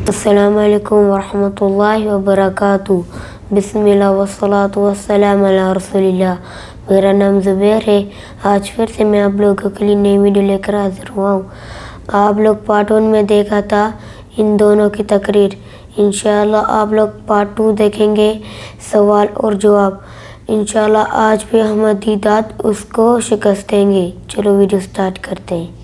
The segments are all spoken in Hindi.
अस्सलामु अलैकुम वरहमतुल्लाहि वबरकातुहू। बिस्मिल्लाह वस्सलातु वस्सलाम अला रसूलिल्लाह। मेरा नाम ज़ुबैर है। आज फिर से मैं आप लोगों के लिए नई वीडियो लेकर हाजिर हुआ हूँ। आप लोग पार्ट 1 में देखा था इन दोनों की तकरीर। इंशाअल्लाह आप लोग पार्ट 2 देखेंगे, सवाल और जवाब। इंशाअल्लाह आज भी हम दीदात उसको शिकस्त देंगे। चलो वीडियो स्टार्ट करते हैं।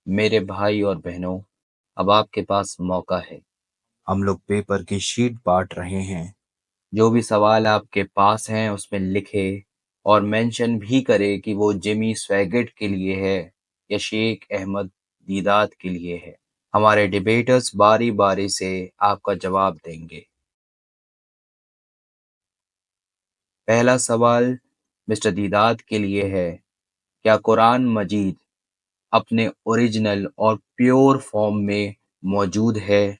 मेरे भाई और बहनों, अब आपके पास मौका है। हम लोग पेपर की शीट बांट रहे हैं। जो भी सवाल आपके पास हैं उसमें लिखे और मेंशन भी करे कि वो जिमी स्वैगेट के लिए है या शेख अहमद दीदात के लिए है। हमारे डिबेटर्स बारी बारी से आपका जवाब देंगे। पहला सवाल मिस्टर दीदात के लिए है, क्या कुरान मजीद अपने ओरिजिनल और प्योर फॉर्म में मौजूद है,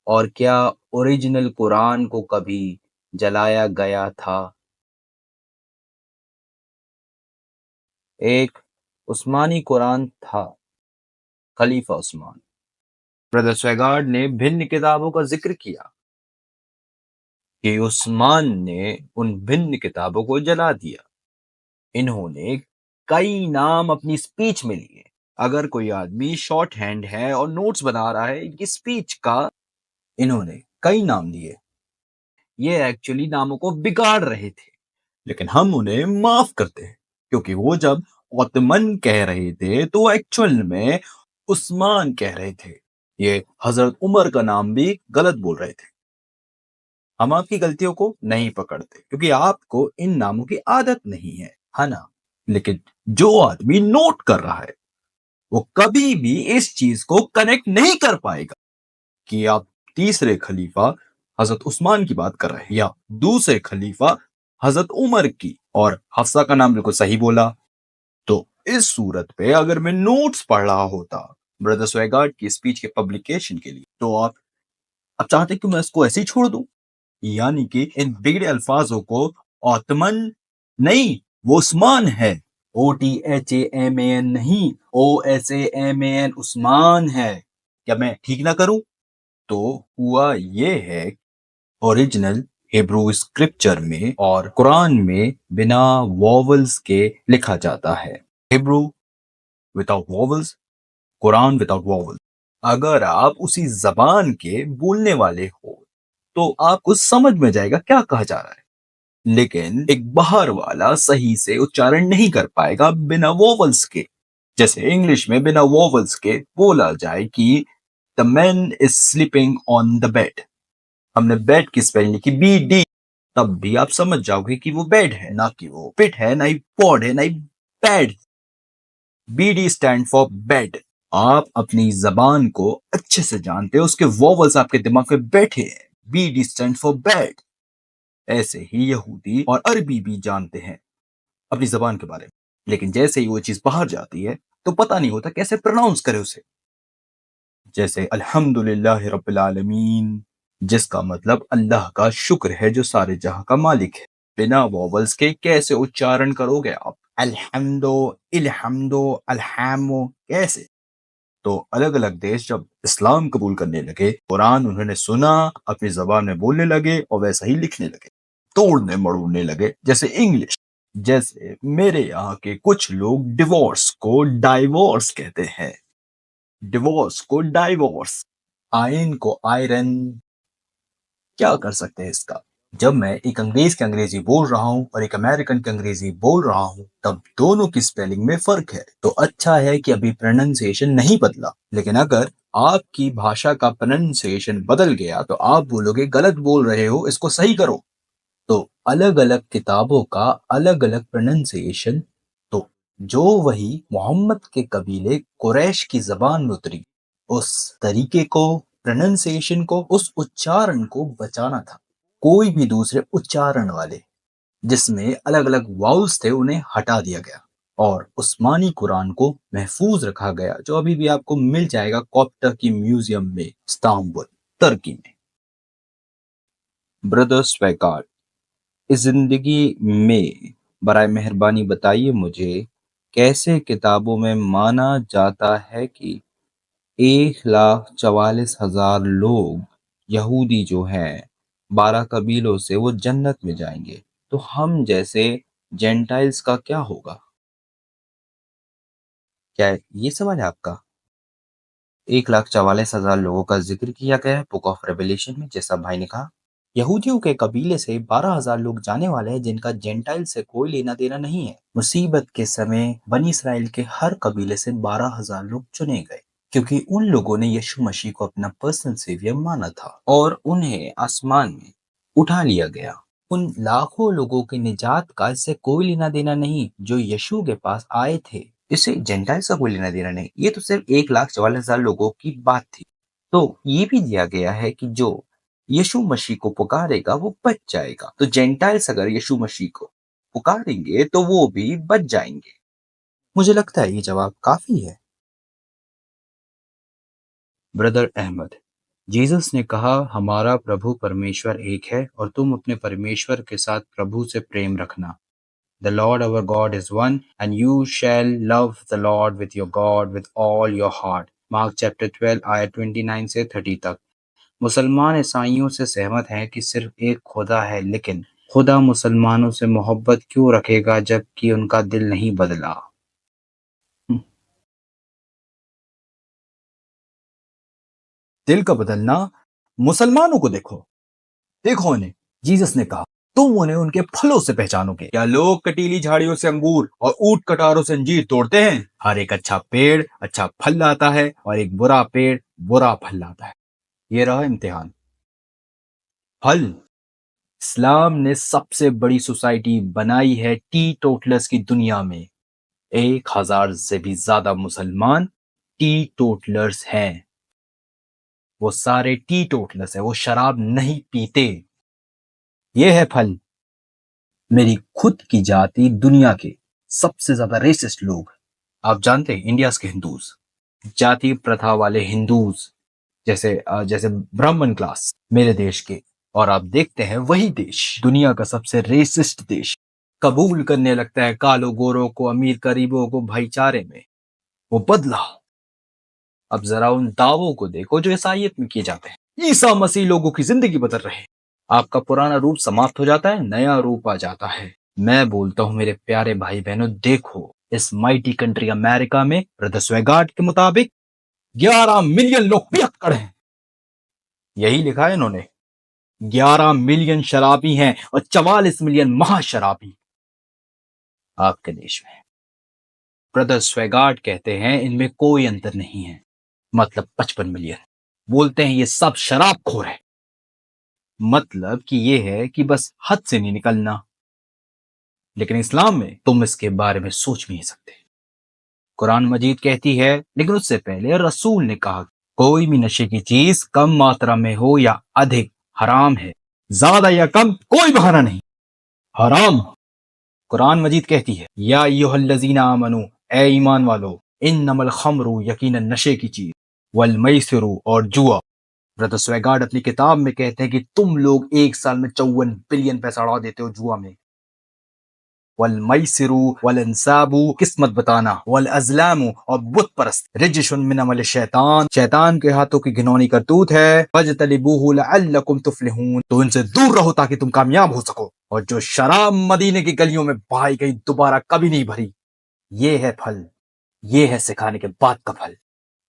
और क्या ओरिजिनल कुरान को कभी जलाया गया था? एक उस्मानी कुरान था, खलीफा उस्मान। ब्रदर स्वैगार्ड ने भिन्न किताबों का जिक्र किया कि उस्मान ने उन भिन्न किताबों को जला दिया। इन्होंने कई नाम अपनी स्पीच में लिए। अगर कोई आदमी शॉर्ट हैंड है और नोट्स बना रहा है इनकी स्पीच का, इन्होंने कई नाम लिए। ये एक्चुअली नामों को बिगाड़ रहे थे, लेकिन हम उन्हें माफ करते हैं क्योंकि वो जब ओतमन कह रहे थे तो एक्चुअल में उस्मान कह रहे थे। ये हजरत उमर का नाम भी गलत बोल रहे थे। हम आपकी गलतियों को नहीं पकड़ते क्योंकि आपको इन नामों की आदत नहीं है ना। लेकिन जो आदमी नोट कर रहा है वो कभी भी इस चीज को कनेक्ट नहीं कर पाएगा कि आप तीसरे खलीफा हजरत उस्मान की बात कर रहे हैं या दूसरे खलीफा हजरत उमर की। और हफ्सा का नाम बिल्कुल सही बोला। तो इस सूरत पे अगर मैं नोट्स पढ़ रहा होता ब्रदर स्वैगार्ड की स्पीच के पब्लिकेशन के लिए, तो आप चाहते कि मैं इसको ऐसे ही छोड़ दूं? यानी कि इन बिगड़े अल्फाजों को ओतमन नहीं, वो उस्मान है। OTHAMAN नहीं, OSAMAN उस्मान है। क्या मैं ठीक ना करूं? तो हुआ ये है, ओरिजिनल हिब्रू स्क्रिप्चर में और कुरान में बिना वॉवल्स के लिखा जाता है। Hebrew without vowels, Quran without vowels. अगर आप उसी जबान के बोलने वाले हो तो आपको समझ में जाएगा क्या कहा जा रहा है, लेकिन एक बाहर वाला सही से उच्चारण नहीं कर पाएगा बिना वॉवल्स के। जैसे इंग्लिश में बिना वॉवल्स के बोला जाए कि the man is sleeping on the bed. हमने बेड की स्पेलिंग लिखी BD, तब भी आप समझ जाओगे कि वो बेड है, ना कि वो पिट है, ना ही पॉड है, ना ही pad. BD stand for bed. आप अपनी जबान को अच्छे से जानते हो, उसके वॉवल्स आपके दिमाग में बैठे हैं। BD stand for bed. ऐसे ही यहूदी और अरबी भी जानते हैं अपनी जबान के बारे में, लेकिन जैसे ही वो चीज बाहर जाती है तो पता नहीं होता कैसे प्रोनाउंस करे उसे। जैसे अल्हम्दुलिल्लाह रब्बिल आलमीन, जिसका मतलब अल्लाह का शुक्र है जो सारे जहां का मालिक है। बिना वॉवल्स के कैसे उच्चारण करोगे आप? अल्हम्दो, इल्हम्दो, अल्हमो कैसे? तो अलग अलग देश जब इस्लाम कबूल करने लगे, कुरान उन्होंने सुना, अपनी जबान में बोलने लगे और वैसा ही लिखने लगे, तोड़ने मड़ोड़ने लगे। जैसे इंग्लिश, जैसे मेरे यहाँ के कुछ लोग डिवोर्स को डाइवोर्स कहते हैं, डिवोर्स को डाइवोर्स, आयन को आयरन। क्या कर सकते हैं इसका? जब मैं एक अंग्रेज की अंग्रेजी बोल रहा हूँ और एक अमेरिकन की अंग्रेजी बोल रहा हूँ, तब दोनों की स्पेलिंग में फर्क है। तो अच्छा है कि अभी प्रोनाउंसिएशन नहीं बदला, लेकिन अगर आपकी भाषा का प्रोनाउंसिएशन बदल गया तो आप बोलोगे गलत बोल रहे हो, इसको सही करो। तो अलग अलग किताबों का अलग अलग प्रोनाउंसिएशन। तो जो वही मोहम्मद के कबीले कुरैश की जबान में उतरी, उस तरीके को, प्रोनाउंसिएशन को, उस उच्चारण को बचाना था। कोई भी दूसरे उच्चारण वाले जिसमें अलग अलग वाउल्स थे उन्हें हटा दिया गया और उस्मानी कुरान को महफूज रखा गया, जो अभी भी आपको मिल जाएगा कॉप्टर की म्यूजियम में, इस्तांबुल, तुर्की में। ब्रदर स्वेगार्ड, इस जिंदगी में बराए मेहरबानी बताइए मुझे, कैसे किताबों में माना जाता है कि 1,44,000 लोग यहूदी जो हैं 12 कबीलों से वो जन्नत में जाएंगे, तो हम जैसे जेंटाइल्स का क्या होगा? क्या ये सवाल है आपका? 1,44,000 लोगों का जिक्र किया गया है बुक ऑफ रेवलेशन में, जैसा भाई ने कहा। यहूदियों के कबीले से 12,000 लोग जाने वाले हैं जिनका जेंटाइल से कोई लेना देना नहीं है। मुसीबत के समय बनी इसराइल के हर कबीले से 12,000 लोग चुने गए क्योंकि उन लोगों ने यीशु मसीह को अपना पर्सनल सेवियर माना था और उन्हें आसमान में उठा लिया गया। उन लाखों लोगों की निजात का इससे कोई लेना देना नहीं जो यीशु के पास आए थे। इससे जेंटाइल्स का कोई लेना देना नहीं। ये तो सिर्फ 1,44,000 लोगों की बात थी। तो ये भी दिया गया है कि जो यीशु मसीह को पुकारेगा वो बच जाएगा। तो जेंटाइल्स अगर यीशु मसीह को पुकारेंगे तो वो भी बच जाएंगे। मुझे लगता है ये जवाब काफी है। ब्रदर अहमद, जीसस ने कहा हमारा प्रभु परमेश्वर एक है और तुम अपने परमेश्वर के साथ प्रभु से प्रेम रखना। The Lord our God is one, and you shall love the Lord with your God with all your heart. Mark chapter 12 आयत 29 से 30 तक। मुसलमान ईसाइयों से सहमत हैं कि सिर्फ एक खुदा है, लेकिन खुदा मुसलमानों से मोहब्बत क्यों रखेगा जबकि उनका दिल नहीं बदला? दिल का बदलना, मुसलमानों को देखो, देखो उन्हें। जीसस ने कहा तुम उन्हें उनके फलों से पहचानोगे। क्या लोग कटीली झाड़ियों से अंगूर और ऊंट कटारों से अंजीर तोड़ते हैं? हर एक अच्छा पेड़ अच्छा फल लाता है और एक बुरा पेड़ बुरा फल लाता है। ये रहा इम्तिहान। फल, इस्लाम ने सबसे बड़ी सोसाइटी बनाई है टी टोटलर्स की दुनिया में। 1,000 से भी ज्यादा मुसलमान टी टोटलर्स हैं। वो सारे टी टोटलर्स है, वो शराब नहीं पीते। ये है फल। मेरी खुद की जाति दुनिया के सबसे ज्यादा रेसिस्ट लोग, आप जानते हैं, इंडिया के हिंदूज, जाति प्रथा वाले हिंदूज, जैसे जैसे ब्राह्मण क्लास मेरे देश के, और आप देखते हैं वही देश दुनिया का सबसे रेसिस्ट देश कबूल करने लगता है कालो गोरों को, अमीर गरीबों को भाईचारे में। वो बदला। अब जरा उन दावों को देखो जो ईसाइयत में किए जाते हैं। ईसा मसीह लोगों की जिंदगी बदल रहे हैं। आपका पुराना रूप समाप्त हो जाता है, नया रूप आ जाता है। मैं बोलता हूं मेरे प्यारे भाई बहनों, देखो इस माइटी कंट्री अमेरिका में ब्रदर स्वेगार्ड के मुताबिक 11 मिलियन लोग पियक्कड़ हैं। यही लिखा है इन्होंने। 11 मिलियन शराबी हैं और 44 मिलियन महाशराबी आपके देश में। ब्रदर स्वेगार्ड कहते हैं इनमें कोई अंतर नहीं है, मतलब 55 मिलियन। बोलते हैं ये सब शराबखोर है। मतलब कि ये है कि बस हद से नहीं निकलना। लेकिन इस्लाम में तुम इसके बारे में सोच भी नहीं सकते। कुरान मजीद कहती है, लेकिन उससे पहले रसूल ने कहा कोई भी नशे की चीज कम मात्रा में हो या अधिक हराम है, ज्यादा या कम कोई बहाना नहीं, हराम। कुरान मजीद कहती है या अय्युहल्लज़ीना आमनू, ए ईमान वालो, इन्नमल खम्रु, यकीनन नशे की चीज, वल मैसिरु, और जुआ। ब्रदर स्वेगार्ड अपनी किताब में कहते हैं कि तुम लोग एक साल में 54 बिलियन पैसा उड़ा देते हो जुआ में। वल मैसिरु वल अंसाबु, किस्मत बताना, वल अज़लामु, और बुत परस्त, रिजशुन मिन अमल शैतान, शैतान के हाथों की घिनौनी करतूत है। फजतनिबूहु लअल्लकुम तुफ्लिहून, तो इनसे दूर रहो ताकि तुम कामयाब हो सको। और जो शराब मदीने की गलियों में बहाई गई दोबारा कभी नहीं भरी। ये है फल, ये है सिखाने के बाद का फल।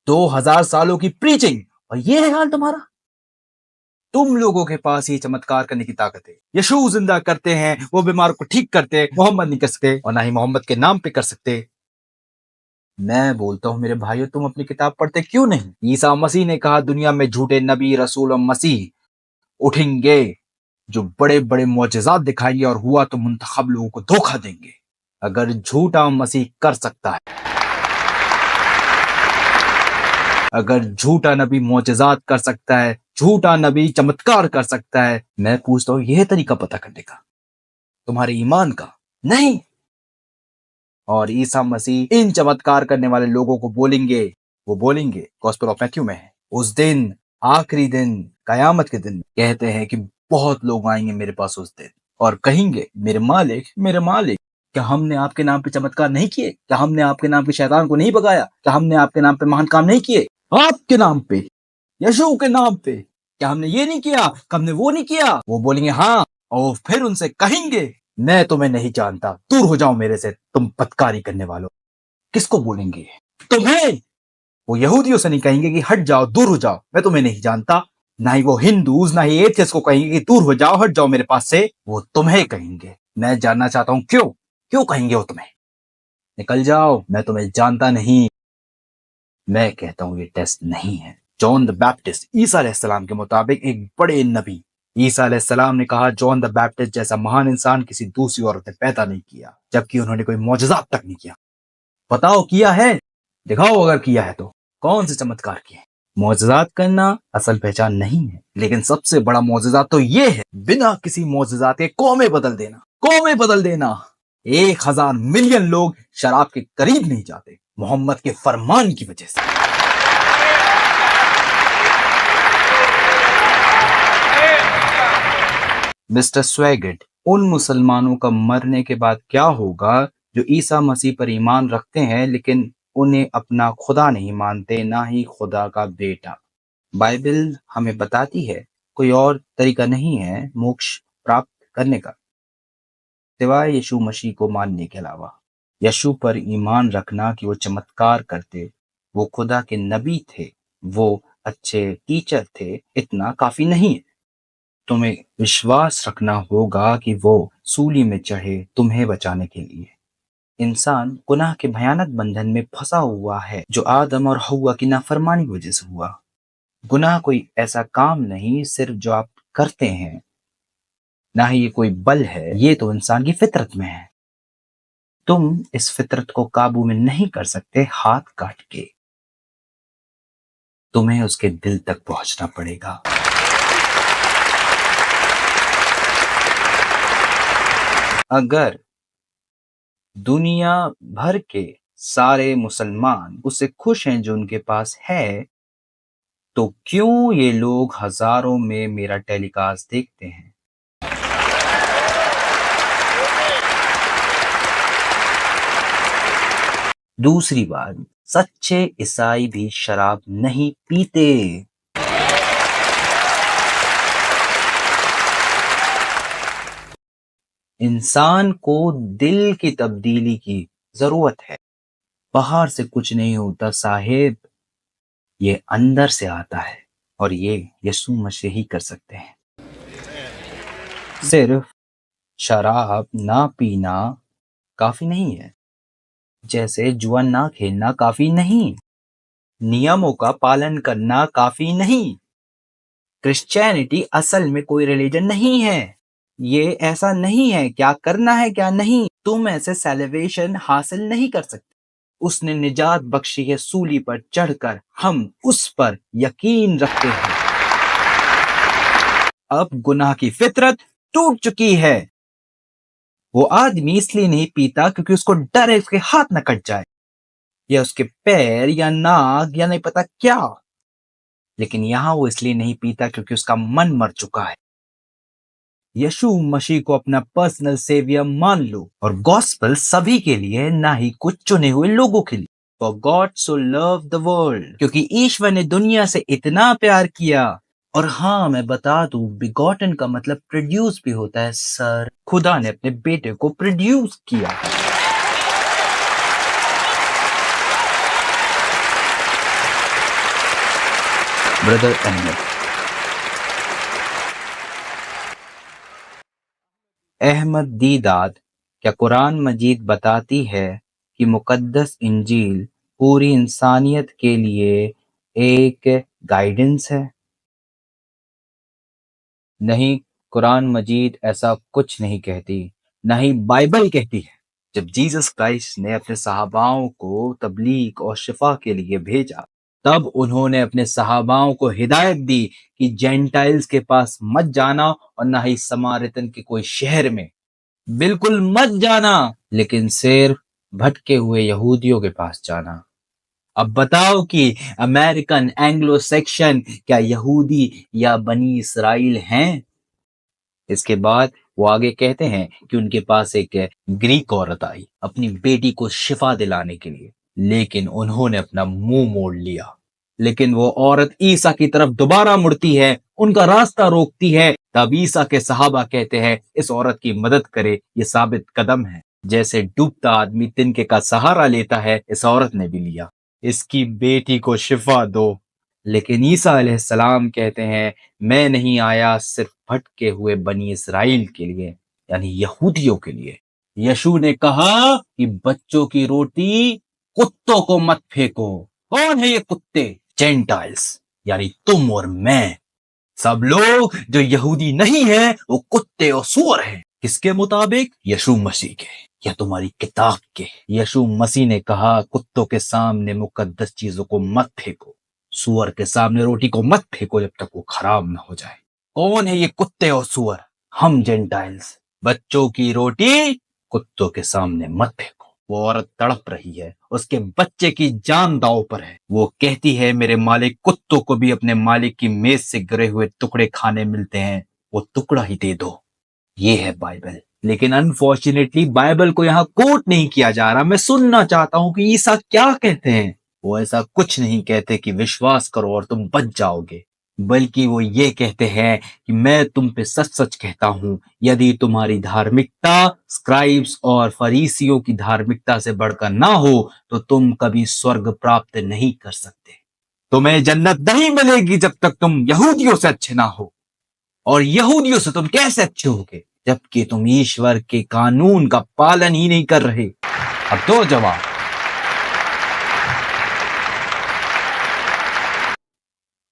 2000 सालों की प्रीचिंग और ये है हाल तुम्हारा। तुम लोगों के पास ये चमत्कार करने की ताकत है। यीशु जिंदा करते हैं, वो बीमार को ठीक करते, मोहम्मद नहीं कर सकते और ना ही मोहम्मद के नाम पे कर सकते। मैं बोलता हूँ मेरे भाइयों, तुम अपनी किताब पढ़ते क्यों नहीं? ईसा मसीह ने कहा दुनिया में झूठे नबी, रसूल और मसीह उठेंगे जो बड़े बड़े मोजज़ात दिखाएंगे और हुआ तो मुंतखब लोगों को धोखा देंगे। अगर झूठा मसीह कर सकता है, अगर झूठा नबी मोजज़ात कर सकता है, झूठा नबी चमत्कार कर सकता है, मैं पूछता हूँ यह तरीका पता करने का तुम्हारे ईमान का नहीं। और ईसा मसीह इन चमत्कार करने वाले लोगों को बोलेंगे, वो बोलेंगे गॉस्पेल ऑफ मैथ्यू में है, उस दिन, आखिरी दिन, कयामत के दिन, कहते हैं कि बहुत लोग आएंगे मेरे पास उस दिन और कहेंगे मेरे मालिक, मेरे मालिक, क्या हमने आपके नाम पे चमत्कार नहीं किए? क्या हमने आपके नाम पे शैतान को नहीं भगाया? क्या हमने आपके नाम पे महान काम नहीं किए? आपके नाम पे, यीशु के नाम पे, क्या हमने ये नहीं किया? क्या हमने वो नहीं किया? वो बोलेंगे हाँ, और फिर उनसे कहेंगे मैं तुम्हें नहीं जानता, दूर हो जाओ मेरे से, तुम बदकारी करने वालों। किसको बोलेंगे? तुम्हें। वो यहूदियों से नहीं कहेंगे कि हट जाओ, दूर हो जाओ, मैं तुम्हें नहीं जानता। ना ही वो हिंदूज, ना ही एथियस्ट को कहेंगे कि दूर हो जाओ, हट जाओ मेरे पास से। वो तुम्हें कहेंगे। मैं जानना चाहता हूं क्यों? क्यों कहेंगे वो तुम्हें? निकल जाओ, मैं तुम्हें जानता नहीं। मैं कहता हूं ये टेस्ट नहीं है। जॉन द बैप्टिस्ट ईसा अलैहिस्सलाम के मुताबिक एक बड़े नबी, ईसा अलैहिस्सलाम ने कहा जॉन द बैप्टिस्ट जैसा महान इंसान किसी दूसरी औरत ने पैदा नहीं किया, जबकि उन्होंने कोई मौजज़ात तक नहीं किया। बताओ किया है? दिखाओ अगर किया है तो। कौन से चमत्कार किए? मौजज़ात करना असल पहचान नहीं है, लेकिन सबसे बड़ा मौजज़ात तो ये है, बिना किसी मौजज़ात के कौमें बदल देना। कौमें बदल देना। 1000 मिलियन लोग शराब के करीब नहीं जाते मोहम्मद के फरमान की वजह से। मिस्टर स्वैगेट, उन मुसलमानों का मरने के बाद क्या होगा जो ईसा मसीह पर ईमान रखते हैं लेकिन उन्हें अपना खुदा नहीं मानते, ना ही खुदा का बेटा? बाइबल हमें बताती है कोई और तरीका नहीं है मोक्ष प्राप्त करने का सिवाय यीशु मसीह को मानने के अलावा। यीशु पर ईमान रखना कि वो चमत्कार करते, वो खुदा के नबी थे, वो अच्छे टीचर थे, इतना काफी नहीं है। तुम्हें विश्वास रखना होगा कि वो सूली में चढ़े तुम्हें बचाने के लिए। इंसान गुनाह के भयानक बंधन में फंसा हुआ है जो आदम और हव्वा की नाफरमानी की वजह से हुआ। गुनाह कोई ऐसा काम नहीं सिर्फ जो आप करते हैं, ना ही ये कोई बल है, ये तो इंसान की फितरत में है। तुम इस फितरत को काबू में नहीं कर सकते हाथ काट के, तुम्हें उसके दिल तक पहुंचना पड़ेगा। अगर दुनिया भर के सारे मुसलमान उससे खुश हैं जो उनके पास है, तो क्यों ये लोग हजारों में मेरा टेलीकास्ट देखते हैं? दूसरी बात, सच्चे ईसाई भी शराब नहीं पीते। इंसान को दिल की तब्दीली की जरूरत है। बाहर से कुछ नहीं होता साहेब, ये अंदर से आता है और ये यीशु मसीह ही कर सकते हैं। सिर्फ शराब ना पीना काफी नहीं है, जैसे जुआ ना खेलना काफी नहीं, नियमों का पालन करना काफी नहीं। क्रिश्चियनिटी असल में कोई रिलीजन नहीं है। ये ऐसा नहीं है क्या करना है क्या नहीं, तुम ऐसे सेलिब्रेशन हासिल नहीं कर सकते। उसने निजात बख्शी है सूली पर चढ़कर, हम उस पर यकीन रखते हैं। अब गुनाह की फितरत टूट चुकी है। वो आदमी इसलिए नहीं पीता क्योंकि उसको डर है उसके हाथ न कट जाए, या उसके पैर या नाक या नहीं पता क्या, लेकिन यहां वो इसलिए नहीं पीता क्योंकि उसका मन मर चुका है। यीशु मसीह को अपना पर्सनल सेवियर मान लो, और गॉस्पेल सभी के लिए, ना ही कुछ चुने हुए लोगों के लिए। For God so loved the world, क्योंकि ईश्वर ने दुनिया से इतना प्यार किया। और हाँ, मैं बता दूं, बिगॉटन का मतलब प्रोड्यूस भी होता है सर। खुदा ने अपने बेटे को प्रोड्यूस किया। ब्रदर अहमद दीदाद, क्या कुरान मजीद बताती है कि मुकद्दस इंजील पूरी इंसानियत के लिए एक गाइडेंस है? नहीं, कुरान मजीद ऐसा कुछ नहीं कहती, ना ही बाइबल कहती है। जब जीसस क्राइस्ट ने अपने सहाबाओं को तबलीग और शिफा के लिए भेजा, तब उन्होंने अपने सहाबाओं को हिदायत दी कि जेंटाइल्स के पास मत जाना और ना ही समारितन के कोई शहर में, बिल्कुल मत जाना, लेकिन सिर्फ भटके हुए यहूदियों के पास जाना। अब बताओ कि अमेरिकन एंग्लो सेक्शन क्या यहूदी या बनी इसराइल हैं? इसके बाद वो आगे कहते हैं कि उनके पास एक ग्रीक औरत आई अपनी बेटी को शिफा दिलाने के लिए, लेकिन उन्होंने अपना मुंह मोड़ लिया। लेकिन वो औरत ईसा की तरफ दोबारा मुड़ती है, उनका रास्ता रोकती है। तब ईसा के सहाबा कहते हैं, इस औरत की मदद करे, ये साबित कदम है। जैसे डूबता आदमी तिनके का सहारा लेता है, इस औरत ने भी लिया। इसकी बेटी को शिफा दो। लेकिन ईसा अलैहिस्सलाम कहते हैं, मैं नहीं आया सिर्फ भटके हुए बनी इसराइल के लिए, यानी यहूदियों के लिए। यशु ने कहा कि बच्चों की रोटी कुत्तों को मत फेंको। कौन है ये कुत्ते? जेंटाइल्स, यानी तुम और मैं। सब लोग जो यहूदी नहीं है वो कुत्ते और सूअर हैं। किसके मुताबिक? यशु मसीह के या तुम्हारी किताब के। यशु मसीह ने कहा, कुत्तों के सामने मुकद्दस चीजों को मत फेंको, सूअर के सामने रोटी को मत फेंको जब तक वो खराब ना हो जाए। कौन है ये कुत्ते और सूअर? हम जेंटाइल्स। बच्चों की रोटी कुत्तों के सामने मत फेंको। वो औरत तड़प रही है, उसके बच्चे की जान दांव पर है। वो कहती है, मेरे मालिक, कुत्तों को भी अपने मालिक की मेज से गिरे हुए टुकड़े खाने मिलते हैं, वो टुकड़ा ही दे दो। ये है बाइबल। लेकिन अनफॉर्चुनेटली बाइबल को यहाँ कोट नहीं किया जा रहा। मैं सुनना चाहता हूं कि ईसा क्या कहते हैं। वो ऐसा कुछ नहीं कहते कि विश्वास करो और तुम बच जाओगे, बल्कि वो ये कहते हैं कि मैं तुम पे सच सच कहता हूं, यदि तुम्हारी धार्मिकता स्क्राइब्स और फरीसियों की धार्मिकता से बढ़कर ना हो तो तुम कभी स्वर्ग प्राप्त नहीं कर सकते। तुम्हें जन्नत नहीं मिलेगी जब तक तुम यहूदियों से अच्छे ना हो। और यहूदियों से तुम कैसे अच्छे होगे जबकि तुम ईश्वर के कानून का पालन ही नहीं कर रहे? अब दो जवाब।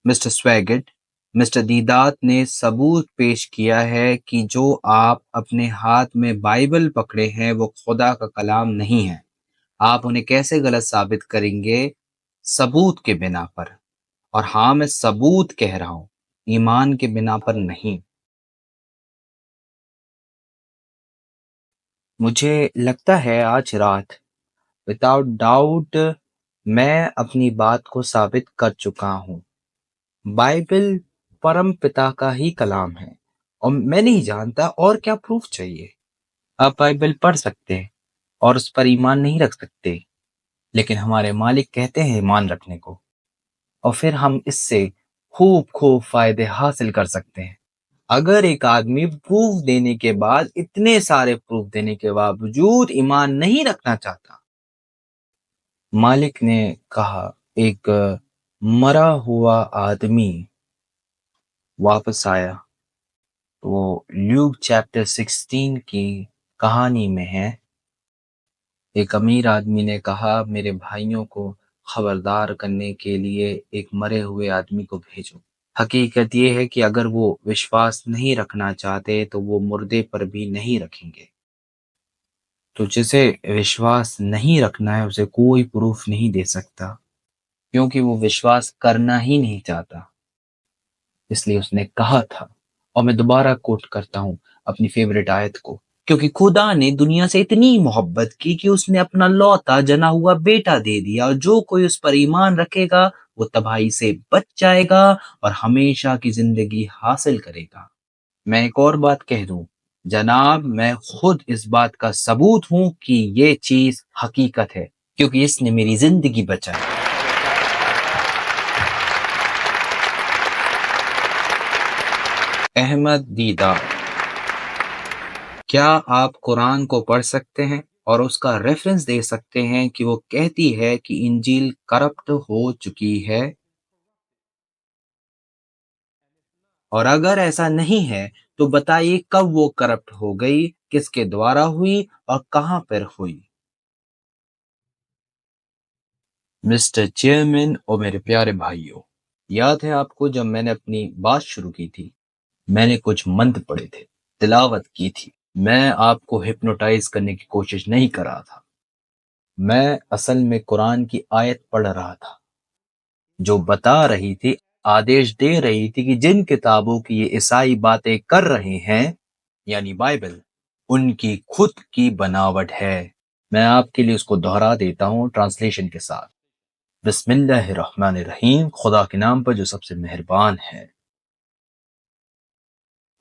मिस्टर स्वैगट, मिस्टर दीदात ने सबूत पेश किया है कि जो आप अपने हाथ में बाइबल पकड़े हैं वो खुदा का कलाम नहीं है। आप उन्हें कैसे गलत साबित करेंगे? सबूत के बिना पर। और हाँ, मैं सबूत कह रहा हूं, ईमान के बिना पर नहीं। मुझे लगता है आज रात विदाउट डाउट मैं अपनी बात को साबित कर चुका हूँ। बाइबल परम पिता का ही कलाम है और मैं नहीं जानता और क्या प्रूफ चाहिए। आप बाइबल पढ़ सकते हैं और उस पर ईमान नहीं रख सकते, लेकिन हमारे मालिक कहते हैं ईमान रखने को, और फिर हम इससे खूब खूब फायदे हासिल कर सकते हैं। अगर एक आदमी प्रूफ देने के बाद, इतने सारे प्रूफ देने के बावजूद ईमान नहीं रखना चाहता, मालिक ने कहा एक मरा हुआ आदमी वापस आया। वो ल्यूक चैप्टर 16 की कहानी में है। एक अमीर आदमी ने कहा, मेरे भाइयों को खबरदार करने के लिए एक मरे हुए आदमी को भेजो। हकीकत ये है कि अगर वो विश्वास नहीं रखना चाहते तो वो मुर्दे पर भी नहीं रखेंगे। तो जिसे विश्वास नहीं रखना है उसे कोई प्रूफ नहीं दे सकता, क्योंकि वो विश्वास करना ही नहीं चाहता। इसलिए उसने कहा था, और मैं दोबारा कोट करता हूं अपनी फेवरेट आयत को, क्योंकि खुदा ने दुनिया से इतनी मोहब्बत की कि उसने अपना लौता जना हुआ बेटा दे दिया, और जो कोई उस पर ईमान रखेगा वो तबाही से बच जाएगा और हमेशा की जिंदगी हासिल करेगा। मैं एक और बात कह दूं जनाब, मैं खुद इस बात का सबूत हूं कि ये चीज हकीकत है, क्योंकि इसने मेरी जिंदगी बचाई। अहमद दीदार, क्या आप कुरान को पढ़ सकते हैं और उसका रेफरेंस दे सकते हैं कि वो कहती है कि इंजील करप्ट हो चुकी है? और अगर ऐसा नहीं है तो बताइए कब वो करप्ट हो गई, किसके द्वारा हुई और कहां पर हुई? मिस्टर चेयरमैन और मेरे प्यारे भाइयों, याद है आपको जब मैंने अपनी बात शुरू की थी, मैंने कुछ मंत्र पढ़े थे, तिलावत की थी। मैं आपको हिप्नोटाइज करने की कोशिश नहीं कर रहा था। मैं असल में कुरान की आयत पढ़ रहा था जो बता रही थी, आदेश दे रही थी कि जिन किताबों की ये ईसाई बातें कर रहे हैं, यानी बाइबल, उनकी खुद की बनावट है। मैं आपके लिए उसको दोहरा देता हूँ ट्रांसलेशन के साथ। बिस्मिल्लाहिर्रहमानिर्रहीम, खुदा के नाम पर जो सबसे मेहरबान है।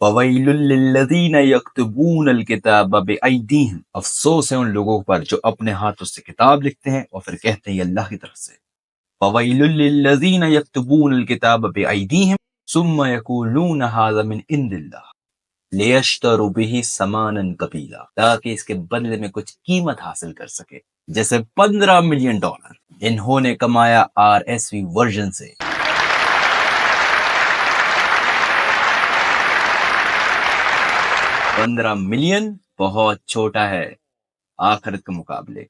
फवैलुल लिल्लज़ीना यक्तबूनल किताब बिअयदीहिम, अफसोस है उन लोगों पर जो अपने हाथों से किताब लिखते हैं और फिर कहते हैं ये अल्लाह की तरफ से। फवैलुल लिल्लज़ीना यक्तबूनल किताब बिअयदीहिम सुम्मा यक़ूलूना हाज़ा मिन इंदिल्लाह लियश्तरू बिही समानन कबीला, ताकि इसके बदले में कुछ कीमत हासिल कर सके, जैसे $15 मिलियन इन्होंने कमाया RSV वर्जन से। 15 मिलियन बहुत छोटा है आखिरत के मुकाबले,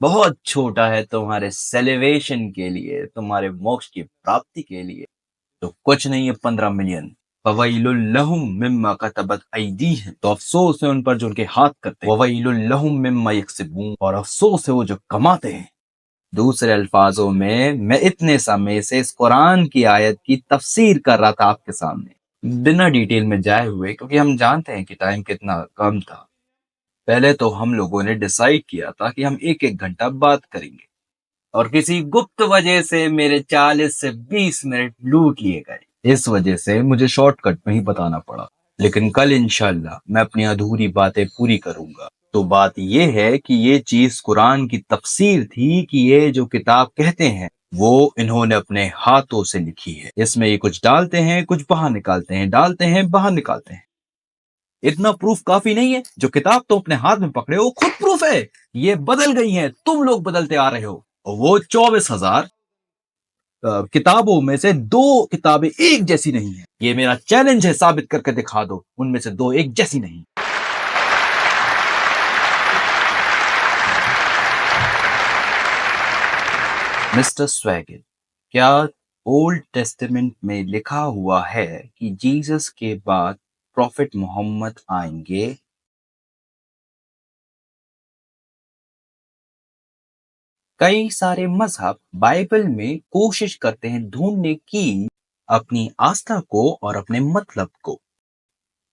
बहुत छोटा है तुम्हारे सेलिब्रेशन के लिए, तुम्हारे मोक्ष की प्राप्ति के लिए तो कुछ नहीं है 15 मिलियन। फवैलुल लहुम मिम्मा कतबत अयदीहिम, तो अफसोस है उन पर जो उनके हाथ करते हैं। ववैलुल लहुम मिम्मा यक्सिबून, और अफसोस है वो जो कमाते हैं। दूसरे अल्फाजों में मैं इतने समय से इस कुरान की आयत की तफसीर कर रहा था आपके सामने, बिना डिटेल में जाए हुए, क्योंकि हम जानते हैं कि टाइम कितना कम था। पहले तो हम लोगों ने डिसाइड किया था कि हम एक एक घंटा बात करेंगे और किसी गुप्त वजह से मेरे 40 से 20 मिनट लूट लिए गए। इस वजह से मुझे शॉर्टकट में ही बताना पड़ा, लेकिन कल इंशाल्लाह मैं अपनी अधूरी बातें पूरी करूंगा। तो बात ये है कि ये चीज कुरान की तफसीर थी कि ये जो किताब कहते हैं वो इन्होंने अपने हाथों से लिखी है। इसमें ये कुछ डालते हैं, कुछ बाहर निकालते हैं, डालते हैं, बाहर निकालते हैं। इतना प्रूफ काफी नहीं है? जो किताब तुम अपने हाथ में पकड़े हो खुद प्रूफ है, ये बदल गई है, तुम लोग बदलते आ रहे हो। और वो 24,000 किताबों में से 2 किताबें एक जैसी नहीं है। ये मेरा चैलेंज है, साबित करके दिखा दो उनमें से 2 एक जैसी नहीं। मिस्टर स्वैगल, क्या ओल्ड टेस्टामेंट में लिखा हुआ है कि जीसस के बाद प्रॉफिट मोहम्मद आएंगे? कई सारे मजहब बाइबल में कोशिश करते हैं ढूंढने की अपनी आस्था को और अपने मतलब को,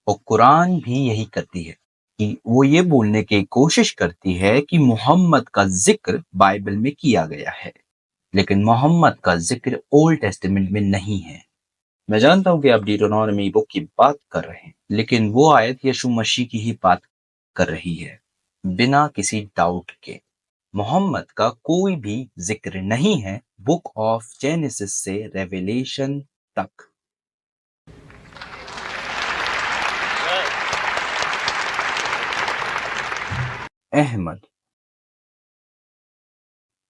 और कुरान भी यही करती है कि वो ये बोलने की कोशिश करती है कि मोहम्मद का जिक्र बाइबल में किया गया है, लेकिन मोहम्मद का जिक्र ओल्ड टेस्टामेंट में नहीं है। मैं जानता हूं कि आप डिटरोनॉमी बुक की बात कर रहे हैं, लेकिन वो आयत यीशु मसीह की ही बात कर रही है, बिना किसी डाउट के। मोहम्मद का कोई भी जिक्र नहीं है बुक ऑफ जेनेसिस से रेवलेशन तक। अहमद,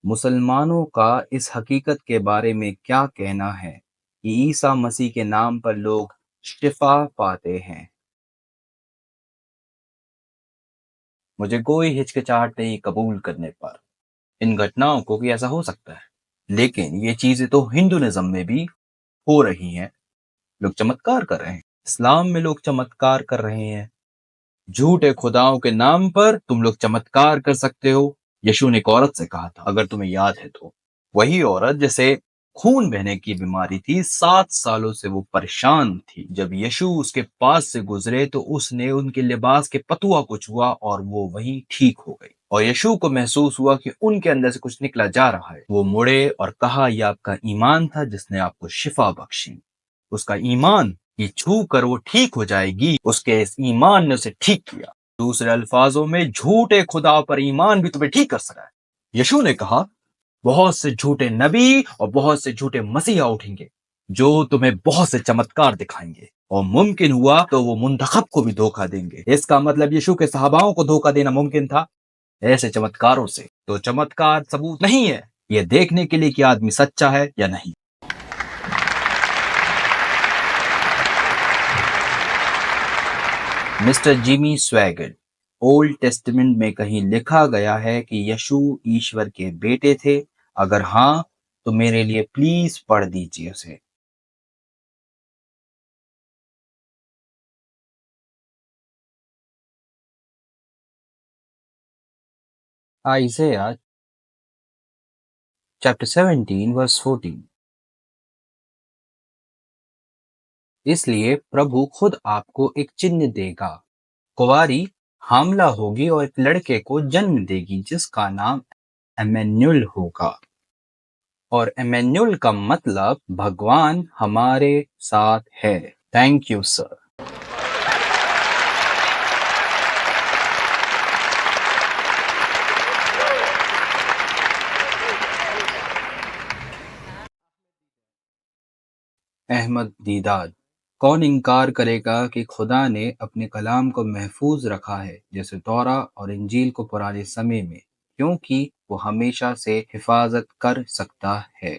मुसलमानों का इस हकीकत के बारे में क्या कहना है कि ईसा मसीह के नाम पर लोग शिफा पाते हैं? मुझे कोई हिचकिचाहट नहीं कबूल करने पर इन घटनाओं को कि ऐसा हो सकता है, लेकिन ये चीजें तो हिंदुइज्म में भी हो रही हैं। लोग चमत्कार कर रहे हैं, इस्लाम में लोग चमत्कार कर रहे हैं। झूठे खुदाओं के नाम पर तुम लोग चमत्कार कर सकते हो। यीशु ने एक औरत से कहा था, अगर तुम्हें याद है तो, वही औरत जिसे खून बहने की बीमारी थी, 7 सालों से वो परेशान थी। जब यीशु उसके पास से गुजरे तो उसने उनके लिबास के पतुआ को छुआ और वो वहीं ठीक हो गई। और यीशु को महसूस हुआ कि उनके अंदर से कुछ निकला जा रहा है। वो मुड़े और कहा, यह आपका ईमान था जिसने आपको शिफा बख्शी। उसका ईमान कि छू कर वो ठीक हो जाएगी, उसके इस ईमान ने उसे ठीक किया। दूसरे अल्फाजों में, झूठे खुदा पर ईमान भी तुम्हें ठीक कर सका है। यीशु ने कहा, बहुत से झूठे नबी और बहुत से झूठे मसीहा उठेंगे जो तुम्हें बहुत से चमत्कार दिखाएंगे, और मुमकिन हुआ तो वो मुंतखब को भी धोखा देंगे। इसका मतलब यीशु के सहाबाओं को धोखा देना मुमकिन था ऐसे चमत्कारों से। तो चमत्कार सबूत नहीं है ये देखने के लिए कि आदमी सच्चा है या नहीं। मिस्टर जिमी स्वैगल, ओल्ड टेस्टामेंट में कहीं लिखा गया है कि यीशु ईश्वर के बेटे थे अगर हाँ तो मेरे लिए प्लीज पढ़ दीजिए उसे। Isaiah chapter 17 verse 14। इसलिए प्रभु खुद आपको एक चिन्ह देगा, कुंवारी हामला होगी और एक लड़के को जन्म देगी जिसका नाम एमेन्युल होगा। और एमेन्युल का मतलब भगवान हमारे साथ है। Thank you sir. Ahmed Deedat, कौन इनकार करेगा कि खुदा ने अपने कलाम को महफूज रखा है जैसे तौरा और इंजील को पुराने समय में, क्योंकि वो हमेशा से हिफाजत कर सकता है।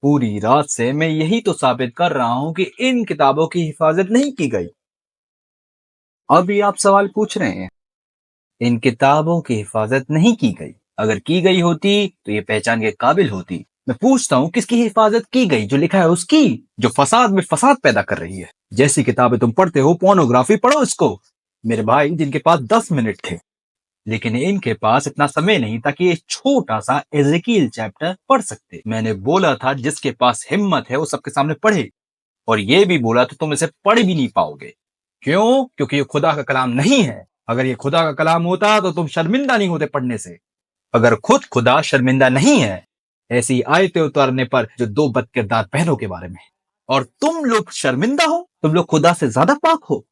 पूरी रात से मैं यही तो साबित कर रहा हूं कि इन किताबों की हिफाजत नहीं की गई। अभी आप सवाल पूछ रहे हैं, इन किताबों की हिफाजत नहीं की गई। अगर की गई होती तो ये पहचान के काबिल होती। मैं पूछता हूं किसकी हिफाजत की गई? जो लिखा है उसकी, जो फसाद में फसाद पैदा कर रही है। जैसी किताबें तुम पढ़ते हो, पोर्नोग्राफी पढ़ो इसको। मेरे भाई जिनके पास 10 मिनट थे, लेकिन इनके पास इतना समय नहीं था कि ये छोटा सा एजेकियल चैप्टर पढ़ सकते। मैंने बोला था जिसके पास हिम्मत है वो सबके सामने पढ़े, और ये भी बोला तो तुम इसे पढ़ भी नहीं पाओगे। क्यों? क्योंकि ये खुदा का कलाम नहीं है। अगर ये खुदा का कलाम होता तो तुम शर्मिंदा नहीं होते पढ़ने से। अगर खुद खुदा शर्मिंदा नहीं है ऐसी आयतें उतारने पर जो 2 बदकिरदार बहनों के बारे में, और तुम लोग शर्मिंदा हो? तुम लोग खुदा से ज्यादा पाक हो?